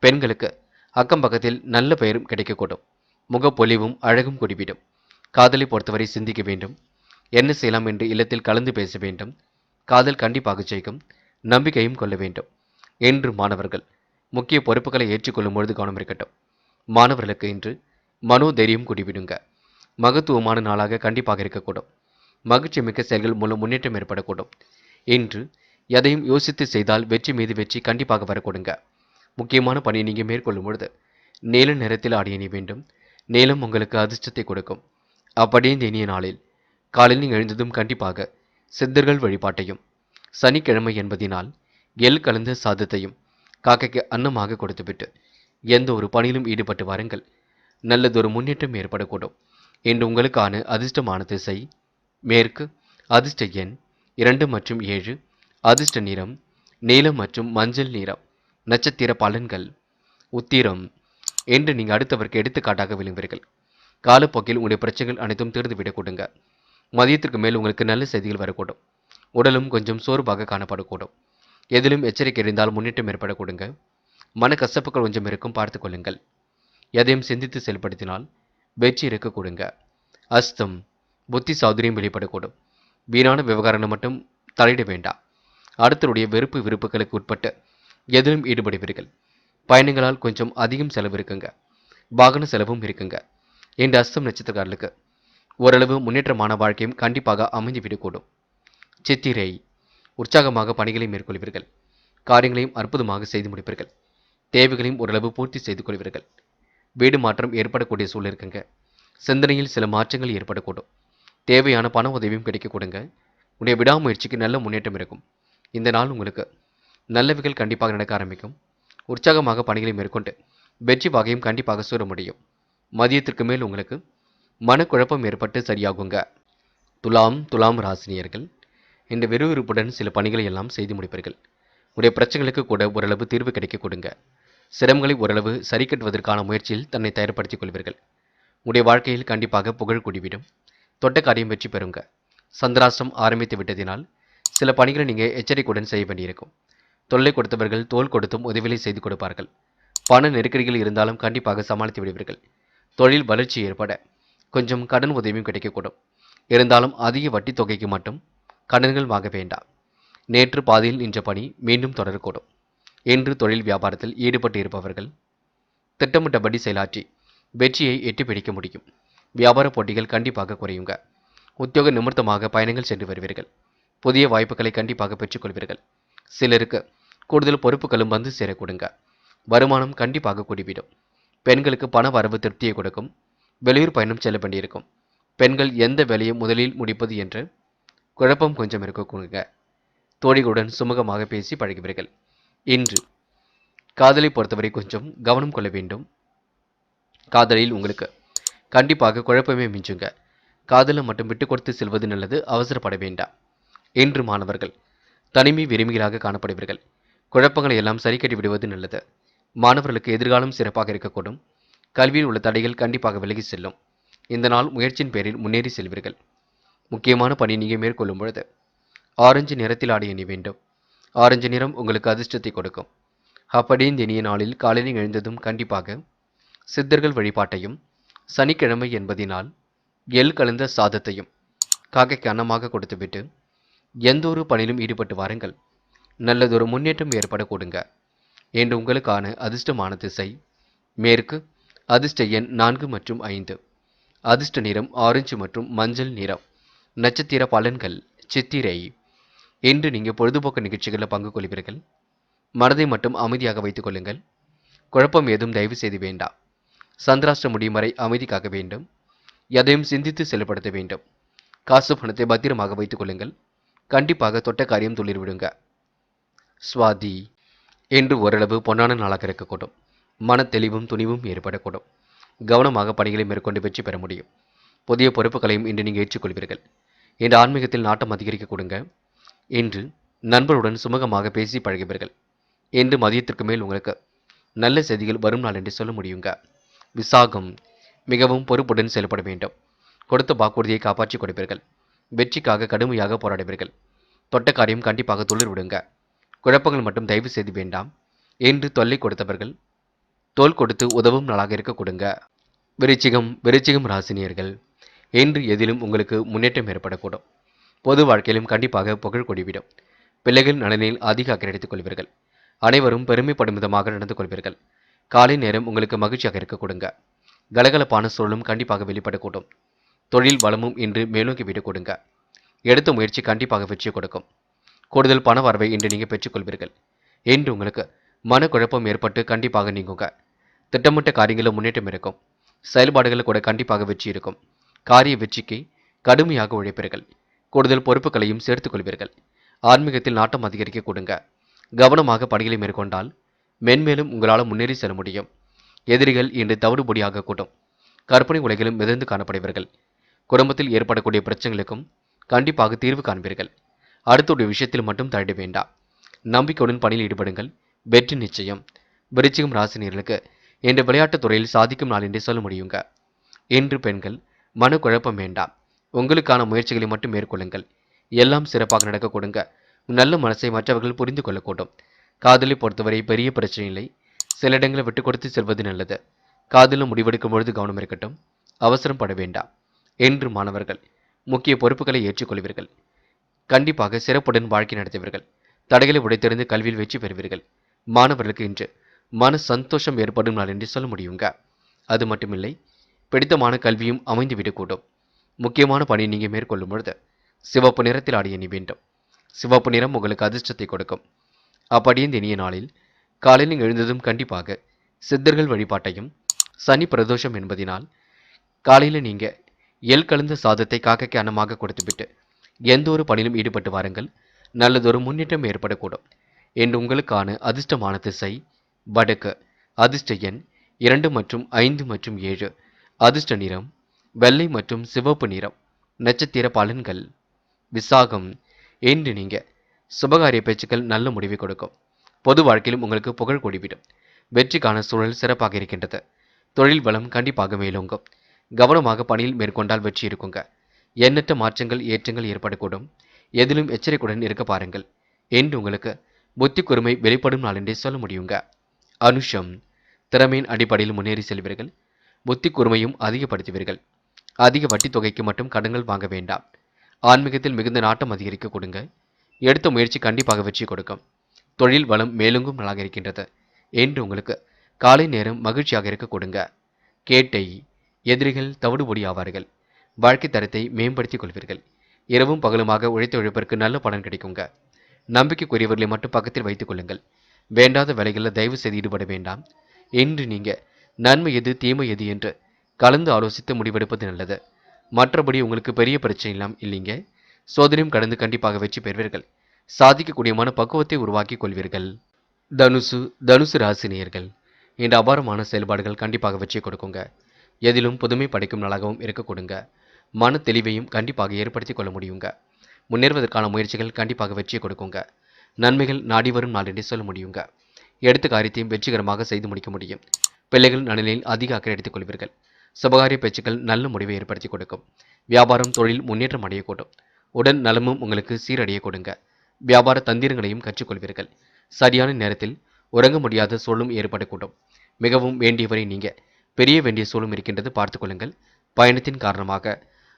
பெண்களுக்கு அக்கம் பக்கத்தில் நல்ல பெயரும் கிடைக்கக்கூடும். முகப்பொலிவும் அழகும் கூடிவிடும். காதலை பொறுத்தவரை சிந்திக்க வேண்டும். என்ன செய்யலாம் என்று இல்லத்தில் கலந்து பேச வேண்டும். காதல் கண்டிப்பாக ஜெயிக்கும். நம்பிக்கையும் கொள்ள வேண்டும். என்று மாணவர்கள் முக்கிய பொறுப்புகளை ஏற்றுக்கொள்ளும் பொழுது கவனம் இருக்கட்டும். மாணவர்களுக்கு இன்று மனோதைரியம் கூடிவிடுங்க. மகத்துவமான நாளாக கண்டிப்பாக இருக்கக்கூடும். மகிழ்ச்சி மிக்க செயல்கள் மூலம் முன்னேற்றம் ஏற்படக்கூடும். இன்று எதையும் யோசித்து செய்தால் வெற்றி மீது வெற்றி கண்டிப்பாக வரக்கூடுங்க. முக்கியமான பணியை நீங்கள் மேற்கொள்ளும் பொழுது நீல நிறத்தில் ஆடை அணிய வேண்டும். நீலம் உங்களுக்கு அதிர்ஷ்டத்தை கொடுக்கும். அப்படியே இந்த இனிய நாளில் காலையில் நீங்கள் எழுந்ததும் கண்டிப்பாக சித்தர்கள் வழிபாட்டையும், சனிக்கிழமை என்பதினால் எள் கலந்த சாதத்தையும் காக்கைக்கு அன்னமாக கொடுத்துவிட்டு எந்த ஒரு பணியிலும் ஈடுபட்டு வாருங்கள். நல்லதொரு முன்னேற்றம் ஏற்படக்கூடும். இன்று உங்களுக்கான அதிர்ஷ்டமான திசை மேற்கு. அதிர்ஷ்ட எண் 2 மற்றும் 7. அதிர்ஷ்ட நிறம் நீலம் மற்றும் மஞ்சள் நிறம். நட்சத்திர பலன்கள். உத்திரம். என்று நீங்கள் அடுத்தவருக்கு எடுத்துக்காட்டாக விளங்குவீர்கள். காலப்போக்கில் உங்களுடைய பிரச்சனைகள் அனைத்தும் தீர்ந்துவிடக் கொடுங்க. மதியத்திற்கு மேல் உங்களுக்கு நல்ல செய்திகள் வரக்கூடும். உடலும் கொஞ்சம் சோர்வாக காணப்படக்கூடும். எதிலும் எச்சரிக்கை இருந்தால் முன்னேற்றம் ஏற்பட கொடுங்க. மன கசப்புகள் கொஞ்சம் இருக்கும், பார்த்துக் கொள்ளுங்கள். எதையும் சிந்தித்து செயல்படுத்தினால் வெற்றி இருக்க கொடுங்க. அஸ்தம். புத்தி சாதுரியம் வெளிப்படக்கூடும். வீணான விவகாரங்களை மட்டும் தலையிட வேண்டாம். அடுத்தருடைய வெறுப்பு விருப்புகளுக்கு உட்பட்டு எதிலும் ஈடுபடுவீர்கள். பயணங்களால் கொஞ்சம் அதிகம் செலவு இருக்குங்க. வாகன செலவும் இருக்குங்க. இந்த அஸ்தம் நட்சத்திரக்காரர்களுக்கு ஓரளவு முன்னேற்றமான வாழ்க்கையும் கண்டிப்பாக அமைந்துவிடக்கூடும். சித்திரை. உற்சாகமாக பணிகளை மேற்கொள்வீர்கள். காரியங்களையும் அற்புதமாக செய்து முடிப்பீர்கள். தேவைகளையும் ஓரளவு பூர்த்தி செய்து கொள்வீர்கள். வீடு மாற்றம் ஏற்படக்கூடிய சூழல் இருக்குங்க. சிந்தனையில் சில மாற்றங்கள் ஏற்படக்கூடும். தேவையான பண உதவியும் கிடைக்க கொடுங்க. உடைய விடாமுயற்சிக்கு நல்ல முன்னேற்றம் இருக்கும். இந்த நாள் உங்களுக்கு நல்லவைகள் கண்டிப்பாக நடக்க ஆரம்பிக்கும். உற்சாகமாக பணிகளை மேற்கொண்டு வெற்றி வகையும் கண்டிப்பாக சூற முடியும். மதியத்திற்கு மேல் உங்களுக்கு மனக்குழப்பம் ஏற்பட்டு சரியாகுங்க. துலாம் ராசினியர்கள் இந்த விறுவிறுப்புடன் சில பணிகளை எல்லாம் செய்து முடிப்பீர்கள். உடைய பிரச்சனைகளுக்கு கூட ஓரளவு தீர்வு கிடைக்க கொடுங்க. சிரமங்களை ஓரளவு சரி கட்டுவதற்கான முயற்சியில் தன்னை தயார்படுத்திக் கொள்வீர்கள். உடைய வாழ்க்கையில் கண்டிப்பாக புகழ் கூடிவிடும். தொட்ட காரியம் வெற்றி பெறுங்க. சந்திராஷ்டிரம் ஆரம்பித்து விட்டதினால் சில பணிகளை நீங்கள் எச்சரிக்கையுடன் செய்ய வேண்டியிருக்கும். தொல்லை கொடுத்தவர்கள் தோள் கொடுத்தும் உதவிகளை செய்து கொடுப்பார்கள். பண நெருக்கடிகள் இருந்தாலும் கண்டிப்பாக சமாளித்து விடுவீர்கள். தொழில் வளர்ச்சி ஏற்பட கொஞ்சம் கடன் உதவியும் கிடைக்கக்கூடும். இருந்தாலும் அதிக வட்டி தொகைக்கு மட்டும் கடன்கள் வாங்க வேண்டாம். நேற்று பாதியில் நின்ற பணி மீண்டும் தொடரக்கூடும். இன்று தொழில் வியாபாரத்தில் ஈடுபட்டு இருப்பவர்கள் திட்டமிட்டபடி செயலாற்றி வெற்றியை எட்டி பிடிக்க முடியும். வியாபார போட்டிகள் கண்டிப்பாக குறையுங்க. உத்தியோக நிமித்தமாக பயணங்கள் சென்று வருவீர்கள். புதிய வாய்ப்புகளை கண்டிப்பாக பெற்றுக்கொள்வீர்கள். சிலருக்கு கூடுதல் பொறுப்புகளும் வந்து சேர கொடுங்க. வருமானம் கண்டிப்பாக கூடிவிடும். பெண்களுக்கு பண வரவு திருப்தியை கொடுக்கும். வெளியூர் பயணம் செல்ல வேண்டியிருக்கும். பெண்கள் எந்த வேலையை முதலில் முடிப்பது என்று குழப்பம் கொஞ்சம் இருக்க கொடுங்க. தோழிகளுடன் சுமூகமாக பேசி பழகுவீர்கள். இன்று காதலை பொறுத்தவரை கொஞ்சம் கவனம் கொள்ள வேண்டும். காதலில் உங்களுக்கு கண்டிப்பாக குழப்பமே மிஞ்சுங்க. காதலை மட்டும் விட்டு கொடுத்து செல்வது நல்லது, அவசரப்பட வேண்டாம். இன்று மாணவர்கள் தனிமை விரும்பிகளாக காணப்படுவீர்கள். குழப்பங்களை எல்லாம் சரி கட்டி விடுவது நல்லது. மாணவர்களுக்கு எதிர்காலம் சிறப்பாக இருக்கக்கூடும். கல்வியில் உள்ள தடைகள் கண்டிப்பாக விலகி செல்லும். இந்த நாள் முயற்சியின் பேரில் முன்னேறி செல்வீர்கள். முக்கியமான பணி நீங்கள் மேற்கொள்ளும் பொழுது ஆரஞ்சு நிறத்தில் ஆடை அணி வேண்டும். ஆரஞ்சு நிறம் உங்களுக்கு அதிர்ஷ்டத்தை கொடுக்கும். அப்படி இந்த இனிய நாளில் காலையில் எழுந்ததும் கண்டிப்பாக சித்தர்கள் வழிபாட்டையும், சனிக்கிழமை என்பதினால் எள் கலந்த சாதத்தையும் காக்கைக்கு அன்னமாக கொடுத்துவிட்டு எந்த ஒரு பணியிலும் ஈடுபட்டு வாருங்கள். நல்லதொரு முன்னேற்றம் ஏற்பட கொடுங்க. என்று உங்களுக்கான அதிர்ஷ்டமான திசை மேற்கு. அதிர்ஷ்ட எண் 4 மற்றும் 5. அதிர்ஷ்ட நிறம் ஆரஞ்சு மற்றும் மஞ்சள் நிறம். நட்சத்திர பலன்கள் சித்திரை. இன்று நீங்கள் பொழுதுபோக்கு நிகழ்ச்சிகளில் பங்கு கொள்வீர்கள். மனதை மட்டும் அமைதியாக வைத்துக் கொள்ளுங்கள். குழப்பம் ஏதும் தயவு செய்து வேண்டாம். சந்திராஷ்டிரம் முடியும் வரை அமைதி காக்க வேண்டும். எதையும் சிந்தித்து செயல்படுத்த வேண்டும். காசு பணத்தை பத்திரமாக வைத்துக் கொள்ளுங்கள். கண்டிப்பாக தொட்ட காரியம் துளிர்விடுங்க. சுவாதி. இன்று ஓரளவு பொன்னான நாளாக இருக்கக்கூடும். மன தெளிவும் துணிவும் ஏற்படக்கூடும். கவனமாக பணிகளை மேற்கொண்டு வெற்றி பெற முடியும். புதிய பொறுப்புகளையும் இன்று நீங்கள் ஏற்றுக்கொள்வீர்கள். இன்று ஆன்மீகத்தில் நாட்டம் அதிகரிக்க கொடுங்க. இன்று நண்பருடன் சுமூகமாக பேசி பழகுவீர்கள். இன்று மதியத்திற்கு மேல் உங்களுக்கு நல்ல செய்திகள் வரும் நாள் என்று சொல்ல முடியுங்க. விசாகம். மிகவும் பொறுப்புடன் செயல்பட வேண்டும். கொடுத்த வாக்குறுதியை காப்பாற்றிக் கொடுப்பீர்கள். வெற்றிக்காக கடுமையாக போராடுவீர்கள். தொட்ட காரியம் கண்டிப்பாக துளிர் விடுங்க. குழப்பங்கள் மட்டும் தயவு செய்து வேண்டாம். என்று தொல்லை கொடுத்தவர்கள் தோள் கொடுத்து உதவும் நாளாக இருக்க கொடுங்க. விருச்சிகம் ராசினியர்கள் என்று எதிலும் உங்களுக்கு முன்னேற்றம் ஏற்படக்கூடும். பொது வாழ்க்கையிலும் கண்டிப்பாக புகழ் கொடிவிடும். பிள்ளைகள் நலனில் அதிக அக்கறை எடுத்துக் கொள்வீர்கள். அனைவரும் பெருமைப்படும் விதமாக நடந்து கொள்வீர்கள். காலை நேரம் உங்களுக்கு மகிழ்ச்சியாக இருக்க கொடுங்க. கலகலப்பான சூழலும் கண்டிப்பாக வெளிப்படக்கூடும். தொழில் வளமும் இன்று மேலோக்கி விட கொடுங்க. எடுத்த முயற்சி கண்டிப்பாக வெற்றி கொடுக்கும். கூடுதல் பண வரவை இன்று நீங்கள் பெற்றுக்கொள்வீர்கள். இன்று உங்களுக்கு மனக்குழப்பம் ஏற்பட்டு கண்டிப்பாக நீங்குங்க. திட்டமிட்ட காரியங்களில் முன்னேற்றம் இருக்கும். செயல்பாடுகள் கூட கண்டிப்பாக வெற்றி இருக்கும். காரிய வெற்றிக்கு கடுமையாக உழைப்பீர்கள். கூடுதல் பொறுப்புகளையும் சேர்த்துக் கொள்வீர்கள். ஆன்மீகத்தில் நாட்டம் அதிகரிக்க கொடுங்க. கவனமாக பணிகளை மேற்கொண்டால் மென்மேலும் உங்களால் முன்னேறி செல்ல முடியும். எதிரிகள் இன்று தவிடுபொடியாக கூட்டும். கற்பனை உலகிலும் மிதந்து காணப்படுவீர்கள். குடும்பத்தில் ஏற்படக்கூடிய பிரச்சனைகளுக்கும் கண்டிப்பாக தீர்வு காண்பீர்கள். அடுத்துடைய விஷயத்தில் மட்டும் தள்ளிட வேண்டாம். நம்பிக்கையுடன் பணியில் ஈடுபடுங்கள். வெற்றி நிச்சயம். விருச்சிகம் ராசினியர்களுக்கு இன்று விளையாட்டுத் துறையில் சாதிக்கும் நாள் என்றே சொல்ல முடியுங்க. இன்று பெண்கள் மனக்குழப்பம் வேண்டாம். உங்களுக்கான முயற்சிகளை மட்டும் மேற்கொள்ளுங்கள். எல்லாம் சிறப்பாக நடக்க கொடுங்க. நல்ல மனசை மற்றவர்கள் புரிந்து கொள்ளக்கூடும். காதலை பொறுத்தவரை பெரிய பிரச்சனை இல்லை. சில இடங்களை விட்டு கொடுத்து செல்வது நல்லது. காதலில் முடிவெடுக்கும் பொழுது கவனம் இருக்கட்டும். அவசரம் பட வேண்டாம். என்று மாணவர்கள் முக்கிய பொறுப்புகளை ஏற்றுக்கொள்வீர்கள். கண்டிப்பாக சிறப்புடன் வாழ்க்கை நடத்துவீர்கள். தடைகளை உடைத்தெறிந்து கல்வியில் வெற்றி பெறுவீர்கள். மாணவர்களுக்கு இன்று மன சந்தோஷம் ஏற்படும் நாள் என்று சொல்ல முடியுங்க. அது மட்டுமில்லை, பிடித்தமான கல்வியும் அமைந்துவிடக்கூடும். முக்கியமான பணி நீங்கள் மேற்கொள்ளும் பொழுது சிவப்பு நிறத்தில் ஆடை அணி வேண்டும். சிவப்பு நிறம் உங்களுக்கு அதிர்ஷ்டத்தை கொடுக்கும். அப்படியே இந்த இனிய நாளில் காலையில் எழுந்ததும் கண்டிப்பாக சித்தர்கள் வழிபாட்டையும், சனி பிரதோஷம் என்பதினால் காலையில் நீங்கள் எள் கலந்த சாதத்தை காக்கைக்கு அன்னமாக கொடுத்துவிட்டு எந்த ஒரு பணியிலும் ஈடுபட்டு வாருங்கள். நல்லதொரு முன்னேற்றம் ஏற்படக்கூடும். என்று உங்களுக்கான அதிர்ஷ்டமான திசை வடக்கு. அதிர்ஷ்ட எண் 2 மற்றும் 5 மற்றும் 7. அதிர்ஷ்ட நிறம் வெள்ளை மற்றும் சிவப்பு நிறம். நட்சத்திர பலன்கள். விசாகம். இன்று நீங்க சுபகாரிய பேச்சுக்கள் நல்ல முடிவை கொடுக்கும். பொது வாழ்க்கையிலும் உங்களுக்கு புகழ் கூடிவிடும். வெற்றிக்கான சூழல் சிறப்பாக இருக்கின்றது. தொழில் பலம் கண்டிப்பாக மேலோங்கும். கவனமாக பணியில் மேற்கொண்டால் வெற்றி இருக்குங்க. எண்ணற்ற மாற்றங்கள் ஏற்றங்கள் ஏற்படக்கூடும். எதிலும் எச்சரிக்கையுடன் இருக்க பாருங்கள். என்று உங்களுக்கு புத்தி கூர்மை வெளிப்படும் நாள் என்றே சொல்ல முடியுங்க. அனுஷம். திறமையின் அடிப்படையில் முன்னேறி செல்வீர்கள். புத்தி கூர்மையும் அதிகப்படுத்துவீர்கள். அதிக வட்டி தொகைக்கு மட்டும் கடன்கள் வாங்க வேண்டாம். ஆன்மீகத்தில் மிகுந்த நாட்டம் அதிகரிக்க கொடுங்க. எடுத்த முயற்சி கண்டிப்பாக வெற்றி கொடுக்கும். தொழில் வளம் மேலோங்கும் நாளாக இருக்கின்றது. என்று உங்களுக்கு காலை நேரம் மகிழ்ச்சியாக இருக்க கொடுங்க. கேட்டை. எதிரிகள் தவிடுபொடி ஆவார்கள். வாழ்க்கை தரத்தை மேம்படுத்திக் கொள்வீர்கள். இரவும் பகலுமாக உழைத்த உழைப்பிற்கு நல்ல பலன் கிடைக்குங்க. நம்பிக்கைக்குரியவர்களை மட்டும் பக்கத்தில் வைத்துக் கொள்ளுங்கள். வேண்டாத வேலைகளில் தயவு செய்து ஈடுபட வேண்டாம். இன்று நீங்க நன்மை எது தீமை எது என்று கலந்து ஆலோசித்து முடிவெடுப்பது நல்லது. மற்றபடி உங்களுக்கு பெரிய பிரச்சனை எல்லாம் இல்லைங்க. சோதனையும் கடந்து கண்டிப்பாக வெற்றி பெறுவீர்கள். சாதிக்கக்கூடிய மன பக்குவத்தை உருவாக்கி கொள்வீர்கள். தனுசு. தனுசு ராசினியர்கள் இந்த அபாரமான செயல்பாடுகள் கண்டிப்பாக வெற்றி கொடுக்குங்க. எதிலும் புதுமை படைக்கும் நாளாகவும் இருக்க கொடுங்க. மன தெளிவையும் கண்டிப்பாக ஏற்படுத்தி கொள்ள முடியுங்க. முன்னேறுவதற்கான முயற்சிகள் கண்டிப்பாக வெற்றியை கொடுக்குங்க. நன்மைகள் நாடி வரும் நாள் என்றே சொல்ல முடியுங்க. எடுத்த காரியத்தையும் வெற்றிகரமாக செய்து முடிக்க முடியும். பிள்ளைகள் நலனில் அதிக அக்கறை எடுத்துக் கொள்வீர்கள். சுபகாரிய பேச்சுக்கள் நல்ல முடிவை ஏற்படுத்தி கொடுக்கும். வியாபாரம் தொழில் முன்னேற்றம் அடையக்கூடும். உடல் நலமும் உங்களுக்கு சீரடைய கொடுங்க. வியாபார தந்திரங்களையும் கற்றுக்கொள்வீர்கள். சரியான நேரத்தில் உறங்க முடியாத சூழலும் ஏற்படக்கூடும். மிகவும் வேண்டியவரை நீங்க பெரிய வேண்டிய சூழலும் இருக்கின்றது, பார்த்துக் கொள்ளுங்கள். பயணத்தின் காரணமாக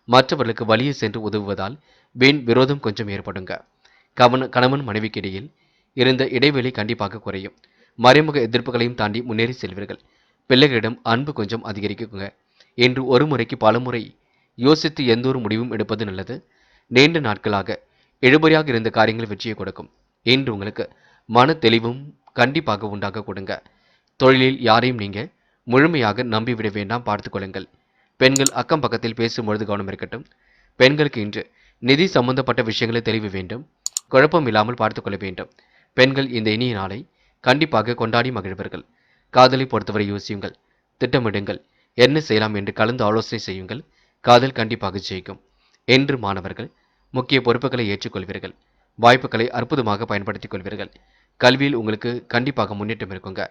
மற்றவர்களுக்கு வழியே சென்று உதவுவதால் வீண் விரோதம் கொஞ்சம் ஏற்படுங்க. கணவன் மனைவிக்கு இடையில் இருந்த இடைவெளி கண்டிப்பாக குறையும். மறைமுக எதிர்ப்புகளையும் தாண்டி முன்னேறி செல்வீர்கள். பிள்ளைகளிடம் அன்பு கொஞ்சம் அதிகரிக்குங்க. என்று ஒரு முறைக்கு பலமுறை யோசித்து எந்த ஒரு முடிவும் எடுப்பது நல்லது. நீண்ட நாட்களாக இழுபறியாக இருந்த காரியங்கள் வெற்றியை கொடுக்கும். என்று உங்களுக்கு மன தெளிவும் கண்டிப்பாக உண்டாக கொடுங்க. தொழிலில் யாரையும் நீங்க முழுமையாக நம்பிவிட வேண்டாம், பார்த்துக் கொள்ளுங்கள். பெண்கள் அக்கம் பக்கத்தில் பேசும்பொழுது கவனம் இருக்கட்டும். பெண்களுக்கு இன்று நிதி சம்பந்தப்பட்ட விஷயங்களை தெளிவு வேண்டும். குழப்பம் இல்லாமல் பார்த்துக் கொள்ள வேண்டும். பெண்கள் இந்த இனிய நாளை கண்டிப்பாக கொண்டாடி மகிழ்வர்கள். காதலை பொறுத்தவரை யோசியுங்கள், திட்டமிடுங்கள், என்ன செய்யலாம் என்று கலந்து ஆலோசனை செய்யுங்கள். காதல் கண்டிப்பாக ஜெயிக்கும். என்று மாணவர்கள் முக்கிய பொறுப்புகளை ஏற்றுக்கொள்வீர்கள். வாய்ப்புகளை அற்புதமாக பயன்படுத்திக் கொள்வீர்கள். கல்வியில் உங்களுக்கு கண்டிப்பாக முன்னேற்றம் இருக்குங்க.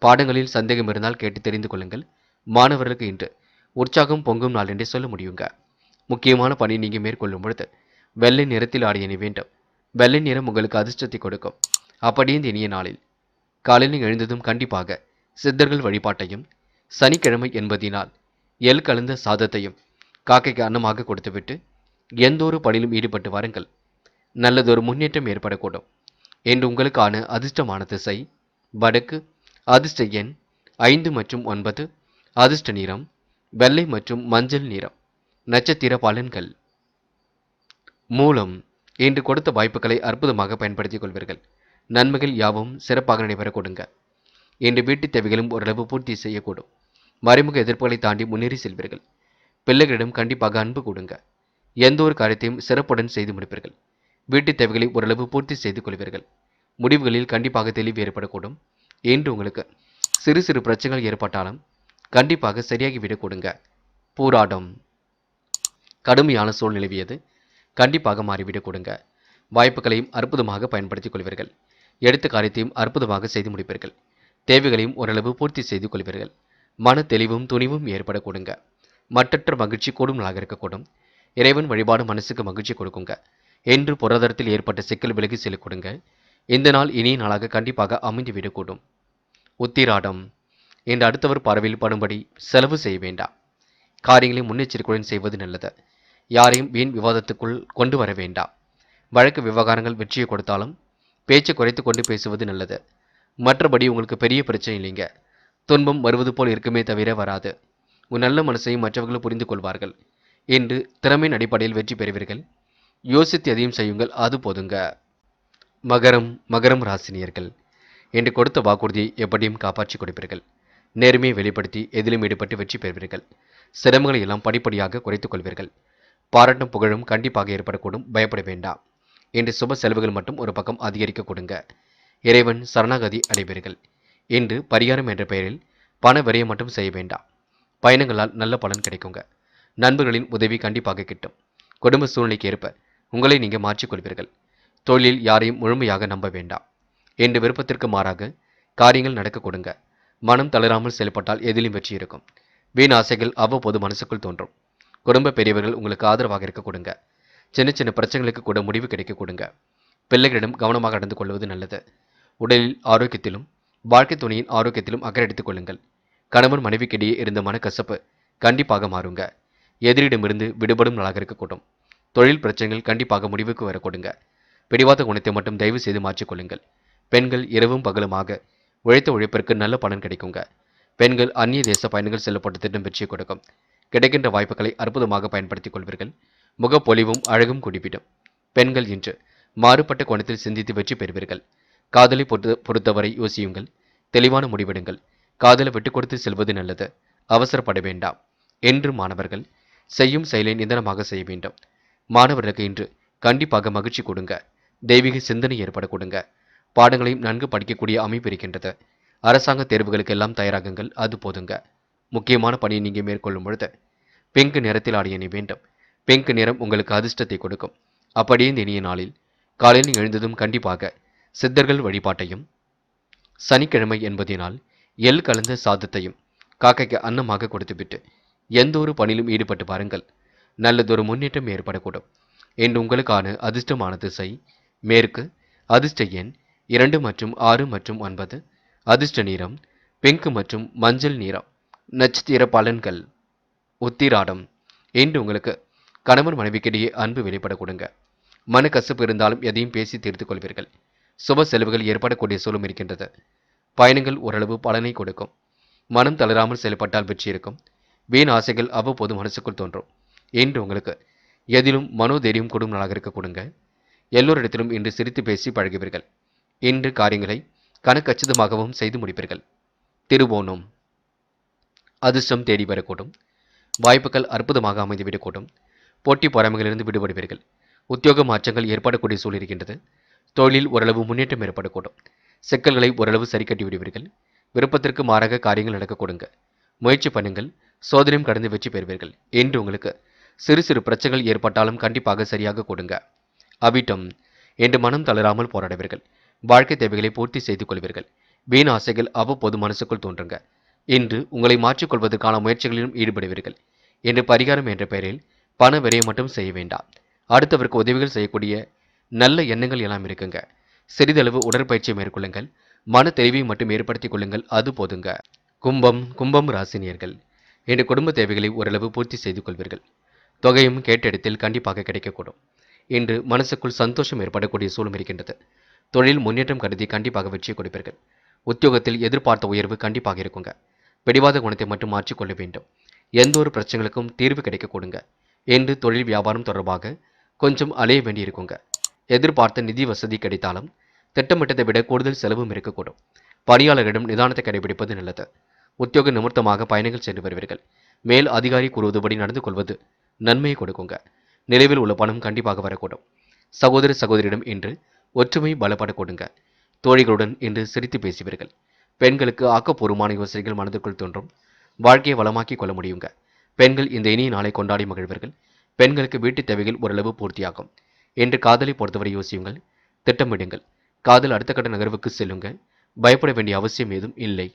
பாடங்களில் சந்தேகம் இருந்தால் கேட்டு தெரிந்து கொள்ளுங்கள். மாணவர்களுக்கு இன்று உற்சாகம் பொங்கும் நாள் என்றே சொல்ல முடியுங்க. முக்கியமான பணி நீங்க மேற்கொள்ளும் பொழுது வெள்ளை நிறத்தில் ஆடை அணி வேண்டும். வெள்ளை நிறம் உங்களுக்கு அதிர்ஷ்டத்தை கொடுக்கும். அப்படியே இந்த இனிய நாளில் காலையில் எழுந்ததும் கண்டிப்பாக சித்தர்கள் வழிபாட்டையும், சனிக்கிழமை என்பதினால் எள் கலந்த சாதத்தையும் காக்கைக்கு அன்னமாக கொடுத்துவிட்டு எந்த ஒரு பணியிலும் ஈடுபட்டு வாருங்கள். நல்லதொரு முன்னேற்றம் ஏற்படக்கூடும். என்று உங்களுக்கான அதிர்ஷ்டமான திசை வடக்கு. அதிர்ஷ்ட எண் 5 மற்றும் 9. அதிர்ஷ்ட நிறம் வெள்ளை மற்றும் மஞ்சள் நிறம். நட்சத்திர பலன்கள். மூலம். இன்று கொடுத்த வாய்ப்புகளை அற்புதமாக பயன்படுத்திக் கொள்வீர்கள். நன்மைகள் யாவும் சிறப்பாக நடைபெற கொடுங்க. இன்று வீட்டு தேவைகளும் ஓரளவு பூர்த்தி செய்யக்கூடும். மறைமுக எதிர்ப்புகளை தாண்டி முன்னேறி செல்வீர்கள். பிள்ளைகளிடம் கண்டிப்பாக அன்பு கொடுங்க. எந்த ஒரு காரியத்தையும் சிறப்புடன் செய்து முடிப்பீர்கள். வீட்டு தேவைகளை ஓரளவு பூர்த்தி செய்து கொள்வீர்கள். முடிவுகளில் கண்டிப்பாக தெளிவு ஏற்படக்கூடும். என்று உங்களுக்கு சிறு சிறு பிரச்சனைகள் ஏற்பட்டாலும் கண்டிப்பாக சரியாகிவிடக் கொடுங்க. போராடம். கடுமையான சூழ் நிலவியது கண்டிப்பாக மாறிவிடக் கொடுங்க. வாய்ப்புகளையும் அற்புதமாக பயன்படுத்திக் கொள்வீர்கள். எடுத்த காரியத்தையும் அற்புதமாக செய்து முடிப்பீர்கள். தேவைகளையும் ஓரளவு பூர்த்தி செய்து கொள்வீர்கள். மன தெளிவும் துணிவும் ஏற்பட கொடுங்க. மற்றற்ற மகிழ்ச்சி கூடும் நாளாக இருக்கக்கூடும். இறைவன் வழிபாடு மனசுக்கு மகிழ்ச்சி கொடுக்குங்க. என்று பொருளாதாரத்தில் ஏற்பட்ட சிக்கல் விலகி செல்ல கொடுங்க. இந்த நாள் இனிய நாளாக கண்டிப்பாக அமைந்துவிடக்கூடும். உத்திராடம். என்று அடுத்தவர் பார்வையில் படும்படி செலவு செய்ய வேண்டாம். காரியங்களை முன்னெச்சரிக்கையுடன் செய்வது நல்லது. யாரையும் வீண் விவாதத்துக்குள் கொண்டு வர வேண்டாம். வழக்கு விவகாரங்கள் வெற்றியை கொடுத்தாலும் பேச்சை குறைத்து கொண்டு பேசுவது நல்லது. மற்றபடி உங்களுக்கு பெரிய பிரச்சனை இல்லைங்க. துன்பம் வருவது போல் இருக்குமே தவிர வராது. உன் நல்ல மனசையும் மற்றவர்கள் புரிந்து கொள்வார்கள். என்று திறமையின் அடிப்படையில் வெற்றி பெறுவீர்கள். யோசித்து எதையும் செய்யுங்கள், அது போதுங்க. மகரம். மகரம் ராசினியர்கள் என்று கொடுத்த வாக்குறுதியை எப்படியும் காப்பாற்றி கொடுப்பீர்கள். நேர்மையை வெளிப்படுத்தி எதிலும் ஈடுபட்டு வெற்றி பெறுவீர்கள். சிரமங்களை எல்லாம் படிப்படியாக குறைத்துக் கொள்வீர்கள். பாராட்டும் புகழும் கண்டிப்பாக ஏற்படக்கூடும், பயப்பட வேண்டாம். இன்று சுப செலவுகள் மட்டும் ஒரு பக்கம் அதிகரிக்க கொடுங்க. இறைவன் சரணாகதி அடைவீர்கள். இன்று பரிகாரம் என்ற பெயரில் பண விரயம் மட்டும் செய்ய வேண்டாம். பயணங்களால் நல்ல பலன் கிடைக்குங்க. நண்பர்களின் உதவி கண்டிப்பாக கிட்டும். குடும்ப சூழ்நிலைக்கு ஏற்ப உங்களை நீங்கள் மாற்றிக்கொள்வீர்கள். தொழிலில் யாரையும் முழுமையாக நம்ப வேண்டாம். என்ற விருப்பத்திற்கு மாறாக காரியங்கள் நடக்க கொடுங்க. மனம் தளராமல் செயல்பட்டால் எதிலும் வெற்றி இருக்கும். வீண் ஆசைகள் அவ்வப்போது மனசுக்குள் தோன்றும். குடும்ப பெரியவர்கள் உங்களுக்கு ஆதரவாக இருக்க கொடுங்க. சின்ன சின்ன பிரச்சனைகளுக்கு கூட முடிவு கிடைக்க கொடுங்க. பிள்ளைகளிடம் கவனமாக நடந்து கொள்வது நல்லது. உடலில் ஆரோக்கியத்திலும் வாழ்க்கை துணையின் ஆரோக்கியத்திலும் அக்கறை எடுத்துக் கொள்ளுங்கள். கணவன் மனைவிக்கிடையே இருந்த மனக்கசப்பு கண்டிப்பாக மாறுங்க. எதிரிடமிருந்து விடுபடும் நாளாக இருக்கக்கூடும். தொழில் பிரச்சனைகள் கண்டிப்பாக முடிவுக்கு வர கொடுங்க. பிடிவாத குணத்தை மட்டும் தயவு செய்து மாற்றிக்கொள்ளுங்கள். பெண்கள் இரவும் பகலுமாக உழைத்த உழைப்பிற்கு நல்ல பலன் கிடைக்குங்க. பெண்கள் அந்நிய தேச பயணங்கள் செல்லப்பட்ட திட்டம் வெற்றி கொடுக்கும். கிடைக்கின்ற வாய்ப்புகளை அற்புதமாக பயன்படுத்திக் கொள்வீர்கள். முகப்பொலிவும் அழகும் குடிவிடும். பெண்கள் இன்று மாறுபட்ட கோணத்தில் சிந்தித்து வெற்றி பெறுவீர்கள். காதலை பொறுத்தவரை யோசியுங்கள். தெளிவான முடிவெடுங்கள். காதலை விட்டுக் கொடுத்து செல்வது நல்லது. அவசரப்பட வேண்டாம். என்று மாணவர்கள் செய்யும் செயலை நிதானமாக செய்ய வேண்டும். மாணவர்களுக்கு இன்று கண்டிப்பாக மகிழ்ச்சி கொடுங்க. தெய்வீக சிந்தனை ஏற்பட கொடுங்க. பாடங்களையும் நன்கு படிக்கக்கூடிய அமைப்பு இருக்கின்றது. அரசாங்க தேர்வுகளுக்கு எல்லாம் தயாராகுங்கள். அது போதுங்க. முக்கியமான பணியை நீங்கள் மேற்கொள்ளும் பொழுது பிங்க் நிறத்தில் ஆடிய அணி வேண்டும். பிங்க் நிறம் உங்களுக்கு அதிர்ஷ்டத்தை கொடுக்கும். அப்படியே இந்த இனிய நாளில் காலையில் எழுந்ததும் கண்டிப்பாக சித்தர்கள் வழிபாட்டையும், சனிக்கிழமை என்பதினால் எள் கலந்த சாதத்தையும் காக்கைக்கு அன்னமாக கொடுத்துவிட்டு எந்த ஒரு பணியிலும் ஈடுபட்டு பாருங்கள். நல்லதொரு முன்னேற்றம் ஏற்படக்கூடும். என்று உங்களுக்கான அதிர்ஷ்டமான திசை மேற்கு. அதிர்ஷ்ட எண் 2 மற்றும் 6 மற்றும் 9. அதிர்ஷ்ட நிறம் பிங்க் மற்றும் மஞ்சள் நிறம். நட்சத்திர பலன்கள். உத்திராடம். இன்று உங்களுக்கு கணவன் மனைவிக்கிடையே அன்பு வெளிப்பட கொடுங்க. மனக்கசப்பு இருந்தாலும் எதையும் பேசி தீர்த்துக் கொள்வீர்கள். சுப செலவுகள் ஏற்படக்கூடிய சூழலும் இருக்கின்றது. பயணங்கள் ஓரளவு பலனை கொடுக்கும். மனம் தளராமல் செயல்பட்டால் வெற்றி இருக்கும். வீண் ஆசைகள் அவ்வப்போது மனசுக்குள் தோன்றும். இன்று உங்களுக்கு எதிலும் மனோதைரியம் கூடும் நாளாக இருக்க கொடுங்க. எல்லோரிடத்திலும் இன்று சிரித்து பேசி பழகுவீர்கள். இன்று காரியங்களை கணக்கச்சிதமாகவும் செய்து முடிப்பீர்கள். திருவோணம். அதிர்ஷ்டம் தேடி வரக்கூடும். வாய்ப்புகள் அற்புதமாக அமைந்துவிடக்கூடும். போட்டி பொறாமைகளிலிருந்து விடுபடுவீர்கள். உத்தியோக மாற்றங்கள் ஏற்படக்கூடிய சூழல் இருக்கின்றது. தொழிலில் ஓரளவு முன்னேற்றம் ஏற்படக்கூடும். சிக்கல்களை ஓரளவு சரி கட்டி விடுவீர்கள். விருப்பத்திற்கு மாறாக காரியங்கள் நடக்க கொடுங்க. முயற்சி பண்ணுங்கள். சோதனையும் கடந்து வெற்றி பெறுவீர்கள். இன்று உங்களுக்கு சிறு சிறு பிரச்சனைகள் ஏற்பட்டாலும் கண்டிப்பாக சரியாக கொடுங்க. அவிட்டம். என்று மனம் தளராமல் போராடுவீர்கள். வாழ்க்கை தேவைகளை பூர்த்தி செய்து கொள்வீர்கள். வீண் ஆசைகள் அவ்வப்போது மனசுக்குள் தோன்றுங்க. இன்று உங்களை மாற்றிக்கொள்வதற்கான முயற்சிகளிலும் ஈடுபடுவீர்கள். என்று பரிகாரம் என்ற பெயரில் பண விரையை மட்டும் செய்ய வேண்டாம். அடுத்தவருக்கு உதவிகள் செய்யக்கூடிய நல்ல எண்ணங்கள் எல்லாம் இருக்குங்க. சிறிதளவு உடற்பயிற்சியை மேற்கொள்ளுங்கள். மன தெளிவை மட்டும் ஏற்படுத்திக் கொள்ளுங்கள். அது போதுங்க. கும்பம் ராசினியர்கள் இன்று குடும்ப தேவைகளை ஓரளவு பூர்த்தி செய்து கொள்வீர்கள். தொகையும் கேட்ட இடத்தில் கண்டிப்பாக கிடைக்கக்கூடும். இன்று மனசுக்குள் சந்தோஷம் ஏற்படக்கூடிய சூழலும் இருக்கின்றது. தொழில் முன்னேற்றம் கருதி கண்டிப்பாக வெற்றி கொடுப்பீர்கள். உத்தியோகத்தில் எதிர்பார்த்த உயர்வு கண்டிப்பாக இருக்குங்க. பிடிவாத குணத்தை மட்டும் மாற்றிக்கொள்ள வேண்டும். எந்த ஒரு பிரச்சனைகளுக்கும் தீர்வு கிடைக்க கொடுங்க. என்று தொழில் வியாபாரம் தொடர்பாக கொஞ்சம் அலைய வேண்டி இருக்குங்க. எதிர்பார்த்த நிதி வசதி கிடைத்தாலும் திட்டமிட்டதை விட கூடுதல் செலவும் இருக்கக்கூடும். பணியாளர்களிடம் நிதானத்தை கடைபிடிப்பது நல்லது. உத்தியோக நிமித்தமாக பயணங்கள் சென்று வருவீர்கள். மேல் அதிகாரி கூறுவதுபடி நடந்து கொள்வது நன்மையை கொடுக்குங்க. நிலைவில் உள்ள பணம் கண்டிப்பாக வரக்கூடும். சகோதர சகோதரியிடம் இன்று ஒற்றுமை பலப்பட கொடுங்க. தோழிகளுடன் இன்று சிரித்து பேசுவீர்கள். பெண்களுக்கு ஆக்கப்பூர்வமான யோசனைகள் மனதுக்குள் தோன்றும். வாழ்க்கையை வளமாக்கிக் கொள்ள முடியுங்க. பெண்கள் இந்த இனிய நாளை கொண்டாடி மகிழ்வர்கள். பெண்களுக்கு வீட்டு தேவைகள் ஓரளவு பூர்த்தியாகும். என்று காதலை பொறுத்தவரை யோசியுங்கள். திட்டமிடுங்கள். காதல் அடுத்த கட்ட நகர்வுக்கு செல்லுங்க. பயப்பட வேண்டிய அவசியம் ஏதும் இல்லை.